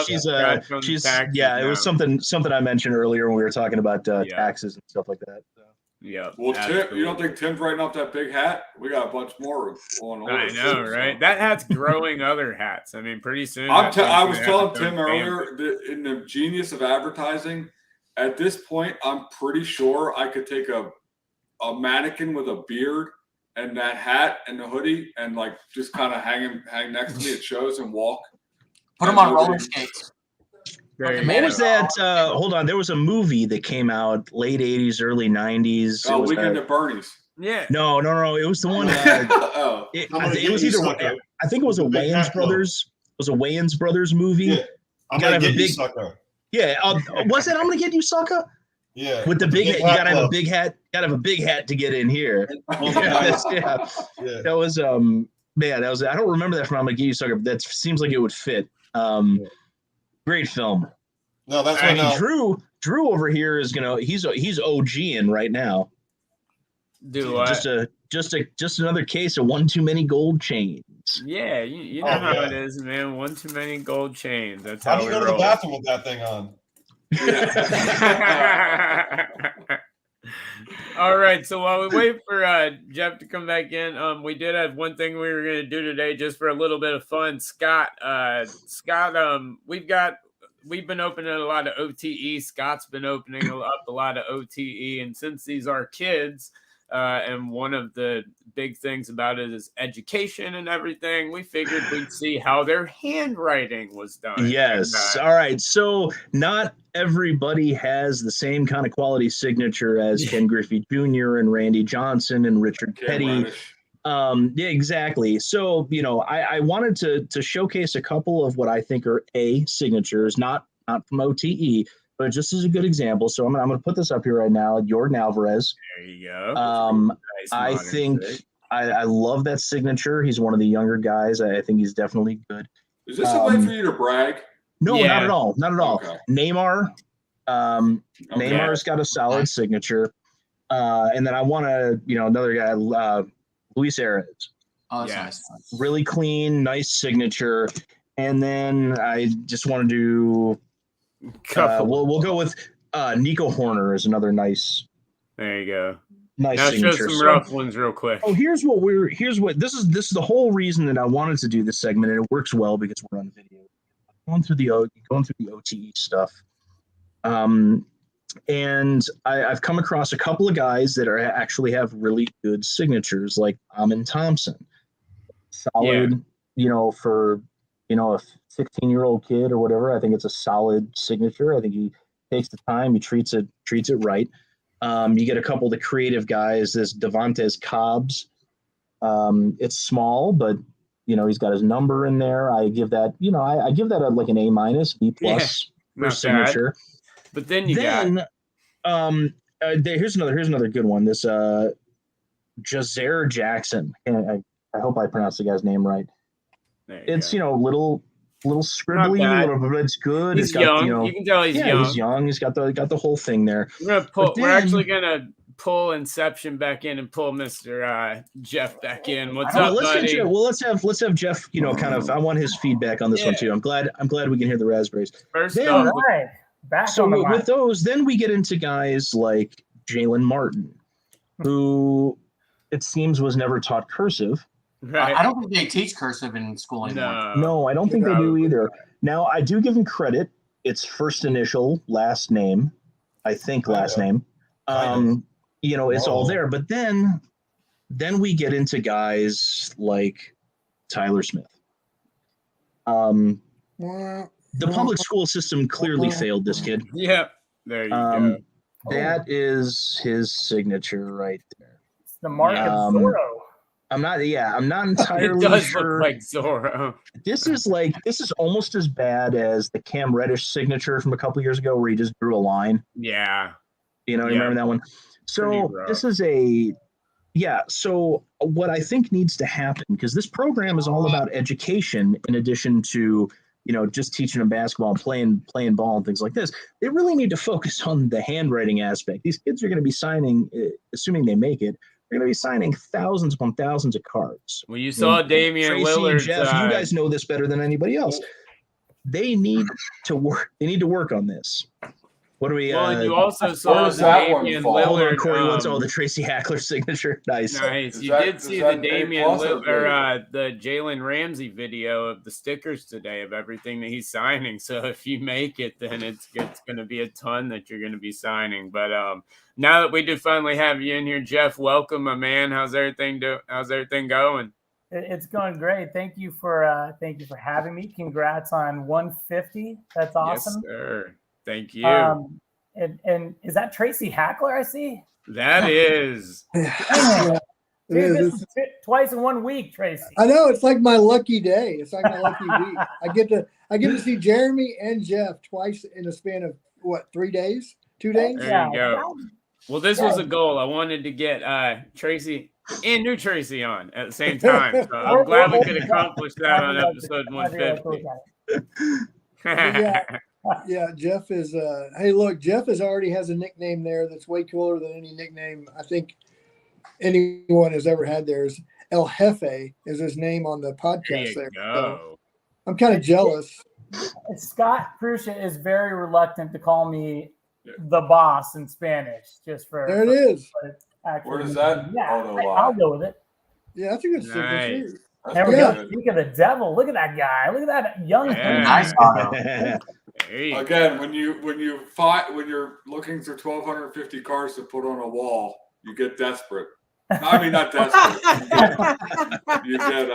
she's it was something I mentioned earlier when we were talking about taxes and stuff like that. So. Yeah. Well, Tim, you don't think Tim's writing off that big hat? We got a bunch more on order. I know, right? That hat's growing other hats. I mean, pretty soon. I was telling Tim earlier that in the genius of advertising, at this point, I'm pretty sure I could take a mannequin with a beard and that hat and the hoodie and like just kind of hang next to me at shows and walk. Put them on roller skates. What was that? Hold on. There was a movie that came out late 80s, early 90s. Oh, Weekend at Bernie's. Yeah. No. It was the one. It was either. I think it was a Wayans Brothers. It was a Wayans Brothers movie. Yeah. I'm gonna get you, sucker. Yeah. Was it? I'm gonna get you, sucker. Yeah. With the big hat, you gotta have a big hat. Gotta have a big hat to get in here. Yeah. That was man. That was. I don't remember that from I'm gonna get you, sucker. But that seems like it would fit. Great film. No, that's right. Drew over here is he's OG-ing right now. Just another case of one too many gold chains. Yeah, you know how it is, man. One too many gold chains. That's how do you go to the bathroom with that thing on? All right, so while we wait for Jeff to come back in, we did have one thing we were going to do today just for a little bit of fun. Scott, we've been opening a lot of OTE. Scott's been opening up a lot of OTE, and since these are kids, and one of the big things about it is education and everything, we figured we'd see how their handwriting was done. Yes. All right. So not everybody has the same kind of quality signature as Ken Griffey Jr. and Randy Johnson and Richard Petty. Yeah, exactly. So, I wanted to showcase a couple of what I think are A signatures, not from OTE, but just as a good example. So I'm going to put this up here right now. Jordan Alvarez. There you go. Nice I think I love that signature. He's one of the younger guys. I think he's definitely good. Is this a way for you to brag? No, not at all. Not at all. Okay. Neymar. Neymar's got a solid signature. And then I want to, another guy, Luis Arias. Oh, that's nice. Really clean, nice signature. And then I just want to do. We'll go with Nico Horner is another nice. There you go. Nice now signature. Show some rough ones real quick. Oh, this is the whole reason that I wanted to do this segment, and it works well because we're on video. Going through the OTE stuff. And I've come across a couple of guys that actually have really good signatures, like Amin Thompson. Solid, for a 16-year-old kid or whatever. I think it's a solid signature. I think he takes the time, he treats it right. You get a couple of the creative guys, this Devontes Cobbs. It's small, but he's got his number in there. I give that, I give that like an A-, B+ for signature. Bad. But then here's another good one. This Jazair Jackson. And I hope I pronounced the guy's name right. It's little scribbly, but it's good. He's young. You can tell he's young. He's young. He's got the whole thing there. We're actually gonna pull Inception back in and pull Mr. Jeff back in. What's up, buddy? Let's have Jeff. Kind of. I want his feedback on this one too. I'm glad we can hear the raspberries. First then, off, so with those, then we get into guys like Jalen Martin, who it seems was never taught cursive. Right. I don't think they teach cursive in school anymore. No, I don't think they do Probably either. Now, I do give him credit. It's first initial, last name. I think last name. It's all there. But then we get into guys like Tyler Smith. The public school system clearly failed this kid. Yep. There you go. That is his signature right there. It's the mark of Zorro. I'm not entirely It does sure. look like Zorro. This is almost as bad as the Cam Reddish signature from a couple years ago where he just drew a line. Yeah. You remember that one? So this is so what I think needs to happen, because this program is all about education in addition to, just teaching them basketball and playing ball and things like this. They really need to focus on the handwriting aspect. These kids are going to be signing, assuming they make it, they're going to be signing thousands upon thousands of cards. Well, you saw Damian Tracy, Lillard. Jeff, you guys know this better than anybody else. They need to work. They need to work on this. What do we? Well, and you also saw Damian Lillard. Hold on, Corey. The Tracy Hackler signature. Nice. You did see the Damian Lillard, the Jalen Ramsey video of the stickers today of everything that he's signing. So if you make it, then it's going to be a ton that you're going to be signing. But now that we do finally have you in here, Jeff, welcome, my man. How's everything going? It's going great. Thank you for having me. Congrats on 150. That's awesome. Yes, sir. Thank you. And is that Tracy Hackler I see? That is. Dude, this is twice in 1 week, Tracy. I know, it's like my lucky day. It's like my lucky week. I get to see Jeremy and Jeff twice in a span of 3 days? 2 days? There you go. Well, this was a goal. I wanted to get Tracy and new Tracy on at the same time. So I'm glad we could accomplish that on episode 150. Yeah, Jeff is hey, look, Jeff already has a nickname there that's way cooler than any nickname I think anyone has ever had. There's El Jefe is his name on the podcast there. So I'm kind of jealous. Scott Prusha is very reluctant to call me the boss in Spanish, just for there it is. Where does that? Yeah, I'll go with it. Yeah, that's a good signature. There we go. Speak of the devil. Look at that guy. Look at that young. Nice auto. Again, when you're looking for 1,250 cards to put on a wall, you get desperate. I mean, not desperate. You get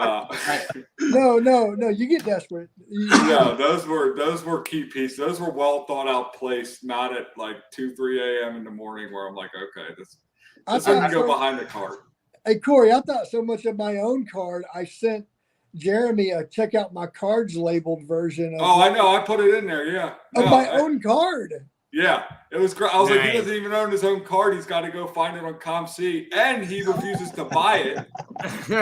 No, you get desperate. No, those were key pieces. Those were well thought out placed, not at like 2-3 a.m. in the morning where I'm like, okay, this doesn't go behind the card. Hey, Corey, I thought so much of my own card. I sent Jeremy a check out my cards labeled version. I know. I put it in there. Yeah. Of my own card. Yeah. It was great. I was like, he doesn't even own his own card. He's got to go find it on ComC. And he refuses to buy it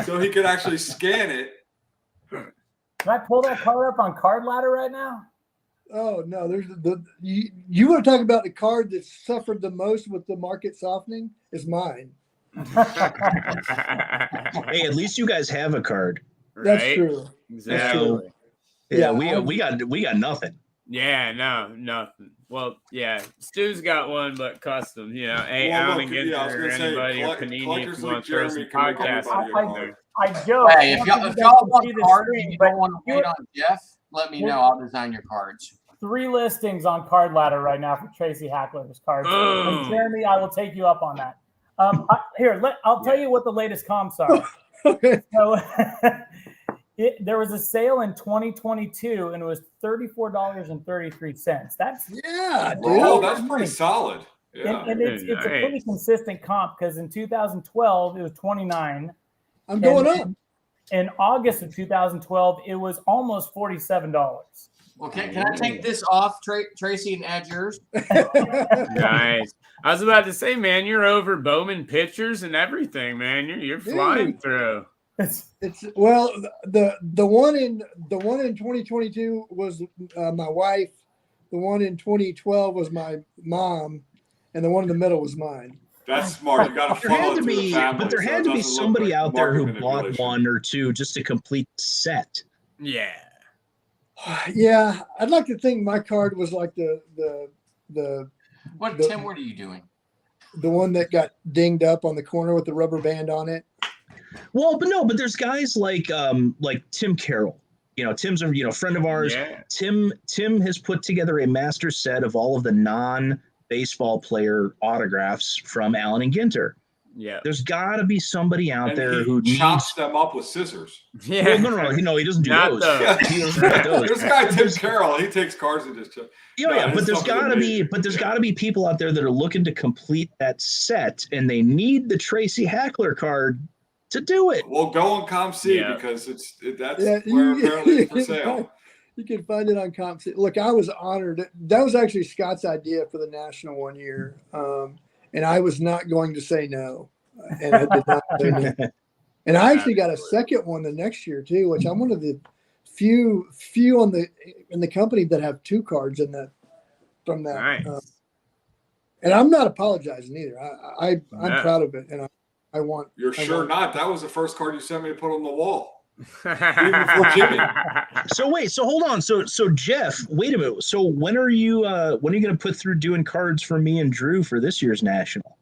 so he could actually scan it. Can I pull that card up on Card Ladder right now? Oh, no. There's you want to talk about the card that suffered the most with the market softening? Is mine. Hey, at least you guys have a card. That's true. Exactly. Yeah, we got nothing. Yeah, no, nothing. Well, yeah, Stu's got one, but custom. Alan Ginter or anybody or Panini if you want to throw some podcasts. I joke. Hey, if y'all want cards and you don't want to wait on Jeff, let me know. I'll design your cards. 3 listings on Card Ladder right now for Tracy Hackler's cards. And Jeremy, I will take you up on that. I'll tell you what the latest comps are. Okay. So there was a sale in 2022 and it was $34.33. That's dude. Oh, that's pretty solid. Yeah. And it's a pretty consistent comp because in 2012 it was 29. I'm going up. In August of 2012, it was almost $47. Well, can I take this off, Tracy, and add yours? Nice. I was about to say, man, you're over Bowman pictures and everything, man. You're flying through. It's well, the one in 2022 was my wife. The one in 2012 was my mom, and the one in the middle was mine. That's smart. You got to follow through the family. But there had to be somebody out there who bought one or two just to complete the set. Yeah. Yeah, I'd like to think my card was like the Tim, what are you doing? the one that got dinged up on the corner with the rubber band on it. Well, but there's guys like Tim Carroll. Tim's a friend of ours. Yeah. Tim has put together a master set of all of the non-baseball player autographs from Allen and Ginter. Yeah. There's got to be somebody out And there he who chops needs. them up with scissors. Yeah. Well, no, he doesn't do Not those. He doesn't do those. This guy Tim Carroll, he takes cards and just. But there's got to be people out there that are looking to complete that set, and they need the Tracy Hackler card to do it. Well, go on ComC because that's where apparently it's for sale. You can find it on ComC. Look, I was honored. That was actually Scott's idea for the National one year, and I was not going to say no. And I did not say no. And I actually got a second one the next year too, which I'm one of the few in the company that have two cards in that from that. Nice. And I'm not apologizing either. I'm proud of it, and I want. You're sure not? That was the first card you sent me to put on the wall. Even before Jimmy. So hold on. So Jeff, wait a minute. So when are you going to put through doing cards for me and Drew for this year's National?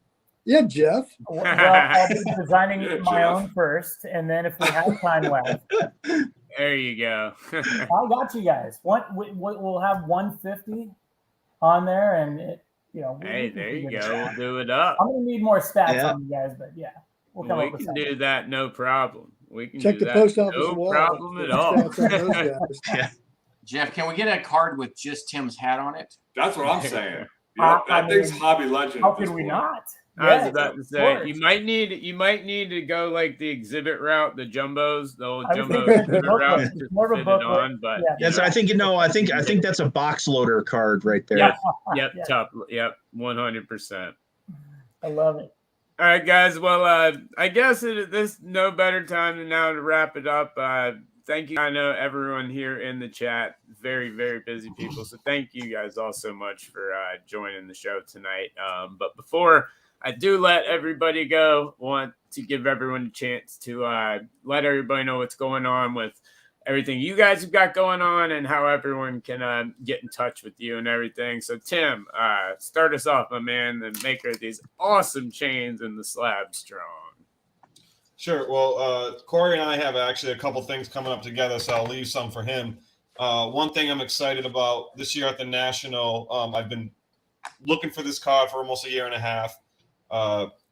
Yeah, Jeff. Well, I'll be designing my own first, and then if we have time left, there you go. I got you guys. We'll have 150 on there, and hey, there you go. We'll do it up. I'm gonna need more stats on you guys, but yeah, we'll come up with something. We can do that, no problem. We can check do the that, post office no wall. problem at all. Yeah. Jeff, can we get a card with just Tim's hat on it? That's what I'm saying. That thing's hobby legend. How could we not? I was about to say you might need to go like the exhibit route, the jumbos, the old jumbo exhibit route. More of a book, but yes, I think I think that's a box loader card right there. Yep, tough. Yep, 100%. I love it. All right, guys. Well, I guess this no better time than now to wrap it up. Thank you. I know everyone here in the chat, very, very busy people. So thank you guys all so much for joining the show tonight. But before I do let everybody go, want to give everyone a chance to let everybody know what's going on with everything you guys have got going on and how everyone can get in touch with you and everything. So Tim, start us off, my man, the maker of these awesome chains and the Slab Strong. Sure. Well, Corey and I have actually a couple things coming up together, so I'll leave some for him. One thing I'm excited about this year at the National, I've been looking for this card for almost a year and a half.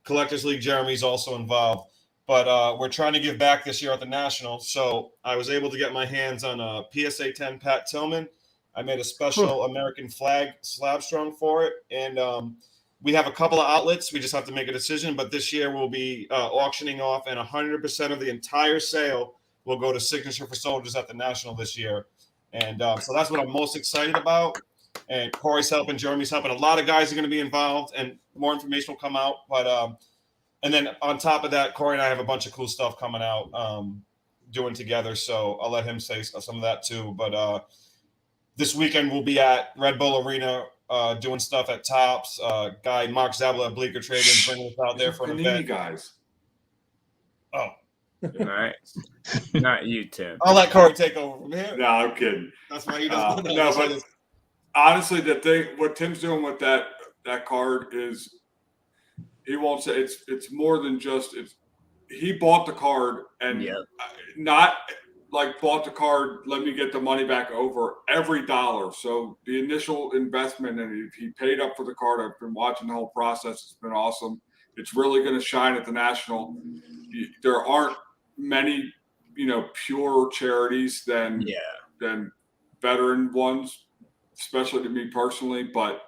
Collectors League Jeremy's also involved, but we're trying to give back this year at the National. So I was able to get my hands on a PSA 10 Pat Tillman. I made a special American flag slab strong for it, and we have a couple of outlets. We just have to make a decision. But this year we'll be auctioning off, and 100% of the entire sale will go to Signature for Soldiers at the National this year. And so that's what I'm most excited about. And Corey's helping, Jeremy's helping. A lot of guys are going to be involved, and more information will come out. But and then on top of that, Corey and I have a bunch of cool stuff coming out doing together. So I'll let him say some of that too. But this weekend we'll be at Red Bull Arena doing stuff at Tops. Guy Mark Zabla at Bleecker Trading bringing us out there for an event. Guys. Oh. Nice. Not you, Tim. I'll let Corey take over from here. No, I'm kidding. That's why he doesn't. No, but honestly, what Tim's doing with that card is he won't say it's more than just he bought the card and not like bought the card, let me get the money back over every dollar. So the initial investment, and he paid up for the card. I've been watching the whole process. It's been awesome. It's really going to shine at the National. There aren't many, pure charities than veteran ones, especially to me personally. But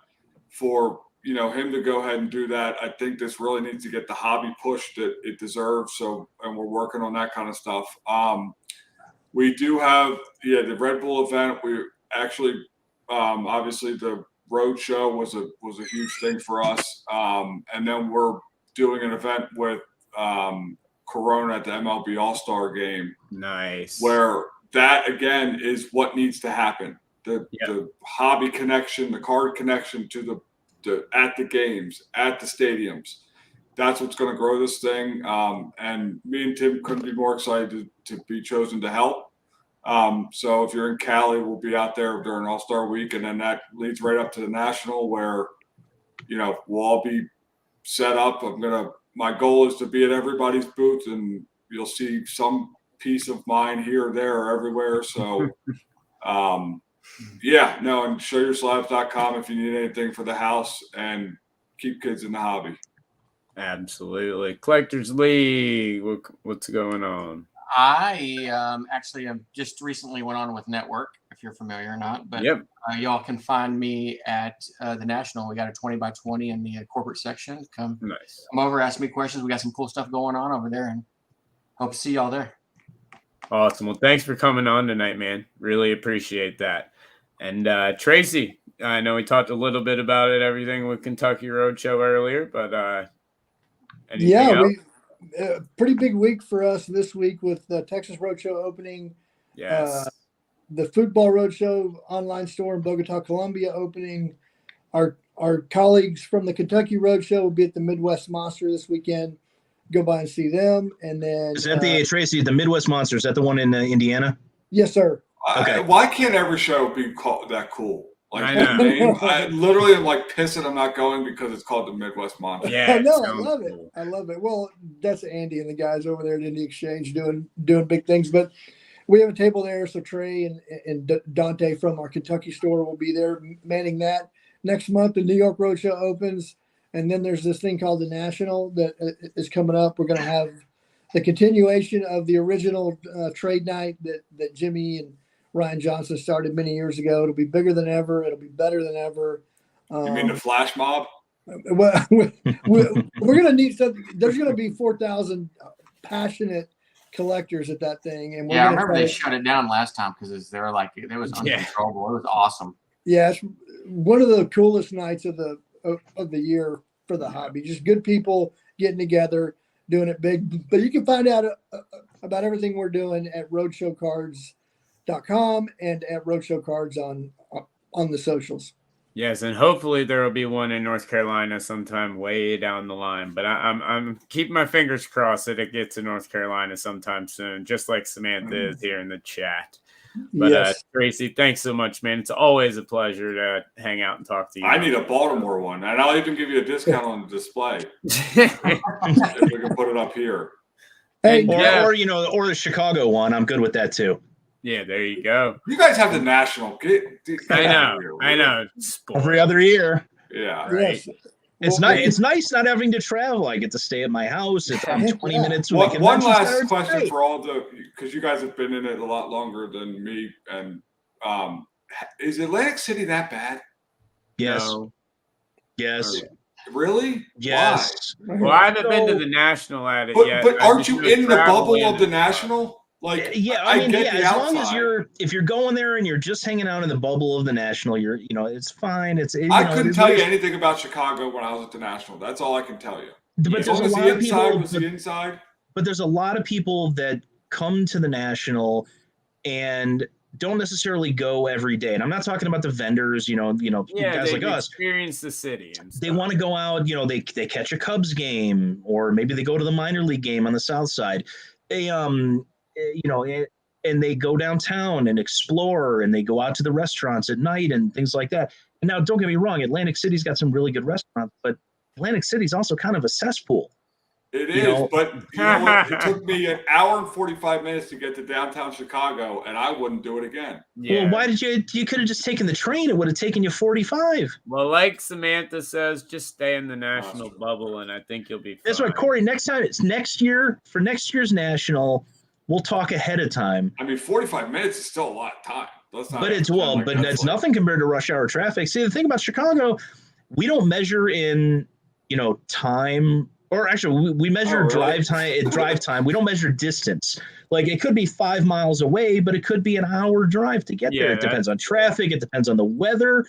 for him to go ahead and do that, I think this really needs to get the hobby push that it deserves. So, and we're working on that kind of stuff. We do have the Red Bull event. We actually obviously the road show was a huge thing for us. And then we're doing an event with Corona at the MLB All-Star game. Nice. Where that again is what needs to happen. The hobby connection, the card connection to the at the games, at the stadiums. That's what's going to grow this thing. And me and Tim couldn't be more excited to be chosen to help. So if you're in Cali, we'll be out there during All-Star Week. And then that leads right up to the National where, we'll all be set up. My goal is to be at everybody's booth, and you'll see some piece of mine here or there or everywhere. So, and showyourslabs.com if you need anything for the house, and keep kids in the hobby. Absolutely. Collectors League, what's going on? I actually have just recently went on with Network, if you're familiar or not. But yep. Y'all can find me at the National. We got a 20x20 in the corporate section. Come over, ask me questions. We got some cool stuff going on over there, and hope to see y'all there. Awesome. Well, thanks for coming on tonight, man. Really appreciate that. And Tracy, I know we talked a little bit about everything with Kentucky Roadshow earlier, but anything else? Pretty big week for us this week with the Texas Roadshow opening. Yes. The Football Roadshow online store in Bogota, Colombia opening. Our colleagues from the Kentucky Roadshow will be at the Midwest Monster this weekend. Go by and see them. And then is that Tracy, the Midwest Monster? Is that the one in Indiana? Yes, sir. Okay. Why can't every show be called that cool? Like I that name, I literally am like pissing I'm not going because it's called the Midwest Monster. Yeah, I know. I love it. I love it. Well, that's Andy and the guys over there at Indie Exchange doing big things. But we have a table there, so Trey and Dante from our Kentucky store will be there manning that. Next month, the New York Roadshow opens, and then there's this thing called the National that is coming up. We're going to have the continuation of the original trade night that Jimmy and Ryan Johnson started many years ago. It'll be bigger than ever. It'll be better than ever. You mean the flash mob? Well, we're going to need something. There's going to be 4,000 passionate collectors at that thing. And I remember they shut it down last time because it was uncontrollable. It was awesome. Yeah, it's one of the coolest nights of the year for the hobby. Just good people getting together, doing it big. But you can find out about everything we're doing at roadshowcards.com and at Roadshow Cards on the socials. Yes, and hopefully there will be one in North Carolina sometime way down the line. But I'm keeping my fingers crossed that it gets to North Carolina sometime soon, just like Samantha is here in the chat. But yes. Tracy, thanks so much, man. It's always a pleasure to hang out and talk to you. I need a Baltimore one, and I'll even give you a discount on the display if we can put it up here. Hey, or the Chicago one. I'm good with that too. Yeah, there you go. You guys have the National. I know. Every other year. Yeah. Right. Yes. It's nice not having to travel. I get to stay at my house. It's 20 minutes. One last question for all because you guys have been in it a lot longer than me. And is Atlantic City that bad? Yes. No. Yes. Really? Yes. Why? Well, I haven't been to the National at it yet. But aren't you in the bubble of the National? Like, yeah, I mean, as long as if you're going there and you're just hanging out in the bubble of the National, it's fine. I couldn't tell you anything about Chicago when I was at the National. That's all I can tell you. But there's a lot of people. Was the inside? But there's a lot of people that come to the National and don't necessarily go every day. And I'm not talking about the vendors, guys like us. Experience the city. They want to go out. They catch a Cubs game, or maybe they go to the minor league game on the South Side. They and they go downtown and explore, and they go out to the restaurants at night and things like that. And now, don't get me wrong, Atlantic City's got some really good restaurants, but Atlantic City's also kind of a cesspool. It is, but you know what? It took me an hour and 45 minutes to get to downtown Chicago, and I wouldn't do it again. Yeah. Well, why did you could have just taken the train. It would have taken you 45. Well, like Samantha says, just stay in the National bubble, and I think you'll be fine. That's right, Corey. Next time, it's next year. For next year's National, we'll talk ahead of time. I mean, 45 minutes is still a lot of time. But it's nothing compared to rush hour traffic. See, the thing about Chicago, we don't measure in, time. Or actually, we measure drive time. We don't measure distance. Like, it could be 5 miles away, but it could be an hour drive to get there. It depends on traffic. It depends on the weather.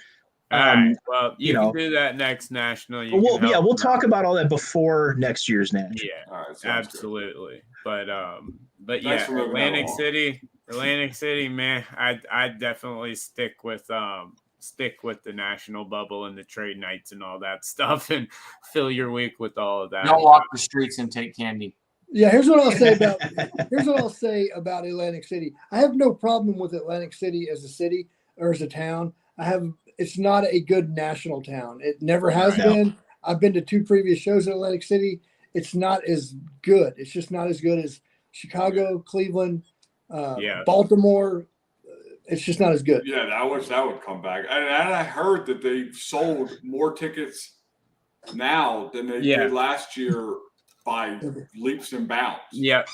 All right. Well, you can do that next National. We'll talk about all that before next year's National. Yeah, absolutely. Good. But yeah, Atlantic City, man, I'd definitely stick with the National bubble and the trade nights and all that stuff, and fill your week with all of that. Don't walk the streets and take candy. Yeah, here's what I'll say about Atlantic City. I have no problem with Atlantic City as a city or as a town. It's not a good national town. It never has been. I've been to 2 previous shows in Atlantic City. It's not as good. It's just not as good as Chicago, Cleveland, Baltimore. It's just not as good. Yeah, I wish that would come back. And I heard that they sold more tickets now than they did last year by leaps and bounds. Yeah.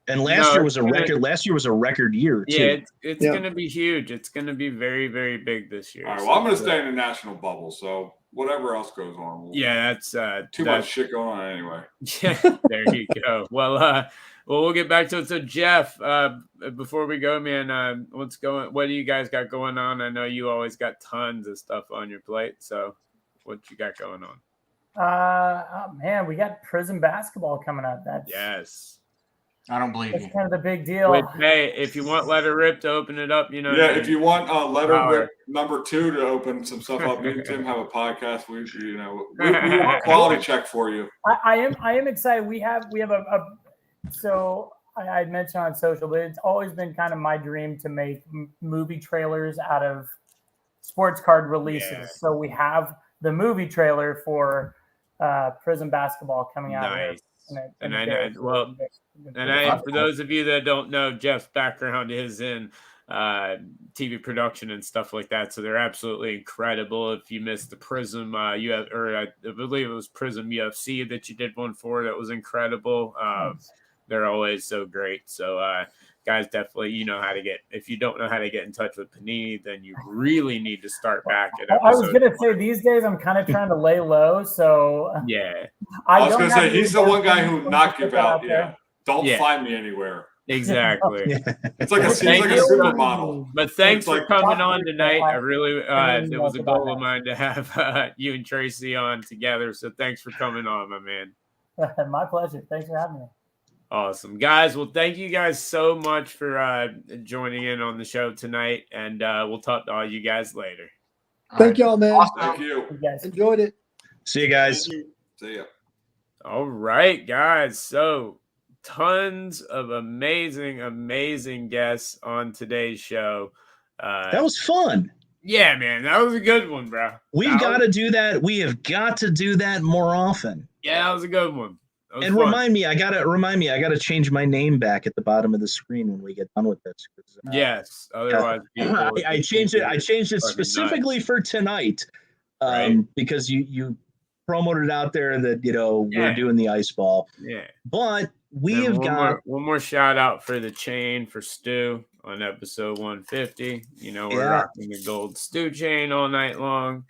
And last year was a record. Last year was a record year too. Yeah, it's going to be huge. It's going to be very, very big this year. All right. Well, I'm going to stay in the national bubble. So whatever else goes on. That's too much shit going on anyway. Yeah, there you go. Well, we'll get back to it. So, Jeff, before we go, man, what do you guys got going on? I know you always got tons of stuff on your plate. So, what you got going on? Oh man, we got Prism basketball coming up. Yes. I don't believe That's you. kind of the big deal. Hey, if you want Let Her Rip to open it up, you know. Yeah, if you want Let Her Rip number 2 to open some stuff up, me and Tim have a podcast. We want quality check for you. I am excited. We have so I mentioned on social, but it's always been kind of my dream to make movie trailers out of sports card releases. Yeah. So we have the movie trailer for Prism basketball coming out. Nice. For those of you that don't know, Jeff's background is in TV production and stuff like that, so they're absolutely incredible. If you missed the Prism, I believe it was Prism UFC that you did one for, that was incredible. They're always so great. So guys, definitely, if you don't know how to get in touch with Panini, then you really need to start back at episode. I was going to say, these days I'm kind of trying to lay low. So yeah, I was going to say, he's the one guy who would not give out. Yeah. Don't find me anywhere. Exactly. It's like a supermodel. But thanks for coming on tonight. I really, it was a goal of mine to have you and Tracy on together. So thanks for coming on, my man. My pleasure. Thanks for having me. Awesome, guys. Well, thank you guys so much for joining in on the show tonight, and we'll talk to all you guys later. Thank y'all, man. Awesome. Thank you. Enjoyed it. See you guys. See ya. All right, guys. So tons of amazing guests on today's show. That was fun. Yeah, man. That was a good one, bro. We've got to do that. We have got to do that more often. Yeah, that was a good one. And fun. Remind me, I gotta change my name back at the bottom of the screen when we get done with this. Yes, otherwise I changed it. I changed it specifically for tonight, because you promoted out there that we're doing the ice ball. Yeah, but we have got one more shout out for the chain for Stu on episode 150. We're rocking the gold Stu chain all night long.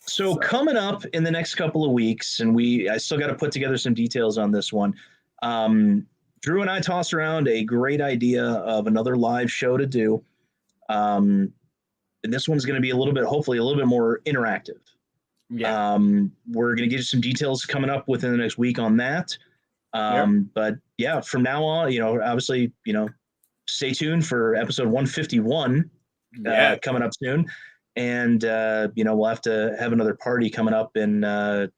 So coming up in the next couple of weeks, and I still got to put together some details on this one. Drew and I tossed around a great idea of another live show to do. And this one's going to be hopefully a little bit more interactive. Yeah. We're going to give you some details coming up within the next week on that. But yeah, from now on, obviously, stay tuned for episode 151 coming up soon. And, we'll have to have another party coming up in, I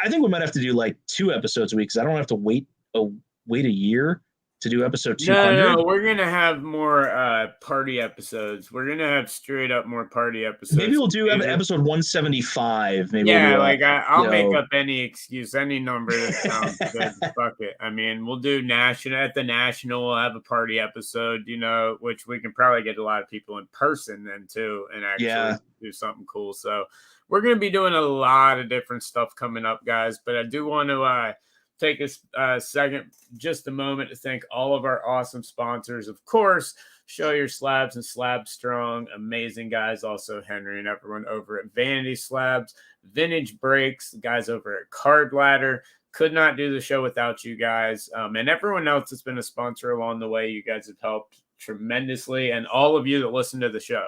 think we might have to do like 2 episodes a week, because I don't have to wait a year to do episode 200. No, we're going to have more party episodes. We're going to have straight up more party episodes. Maybe we'll do episode 175. Maybe I'll make up any excuse, any number that sounds good. Fuck it. I mean, we'll do at the National, we'll have a party episode, which we can probably get a lot of people in person then too, and actually do something cool. So we're going to be doing a lot of different stuff coming up, guys. But I do want to take a second, just a moment, to thank all of our awesome sponsors. Of course, Show Your Slabs and Slab Strong, amazing guys. Also, Henry and everyone over at Vanity Slabs, Vintage Breaks, the guys over at Card Ladder. Could not do the show without you guys. And everyone else that's been a sponsor along the way. You guys have helped tremendously. And all of you that listen to the show.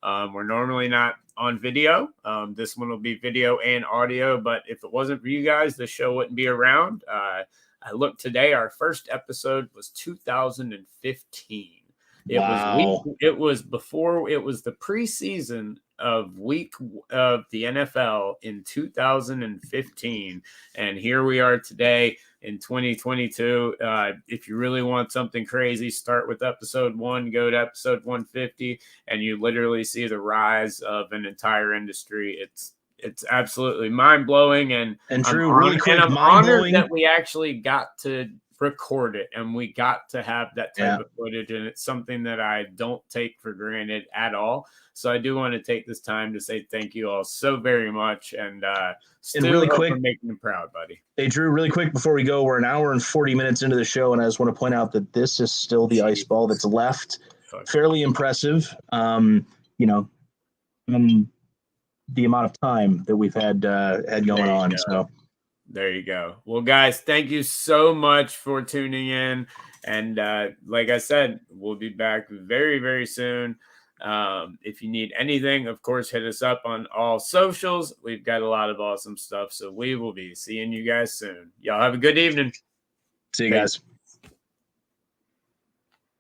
We're normally not on video. This one will be video and audio, but if it wasn't for you guys, the show wouldn't be around. I looked today, our first episode was 2015. It was before, it was the preseason of week of the NFL in 2015. And here we are today in 2022. If you really want something crazy, start with episode 1, go to episode 150, and you literally see the rise of an entire industry. It's absolutely mind blowing, and Drew, really quick, I'm honored that we actually got to record it and we got to have that type of footage, and it's something that I don't take for granted at all. So I do want to take this time to say thank you all so very much, and really quick, for making them proud, buddy. Hey Drew, really quick before we go, we're an hour and 40 minutes into the show, and I just want to point out that this is still the ice ball that's left. Fairly impressive, the amount of time that we've had going on. So there you go. Well, guys, thank you so much for tuning in. And like I said, we'll be back very, very soon. If you need anything, of course, hit us up on all socials. We've got a lot of awesome stuff. So we will be seeing you guys soon. Y'all have a good evening. See you guys.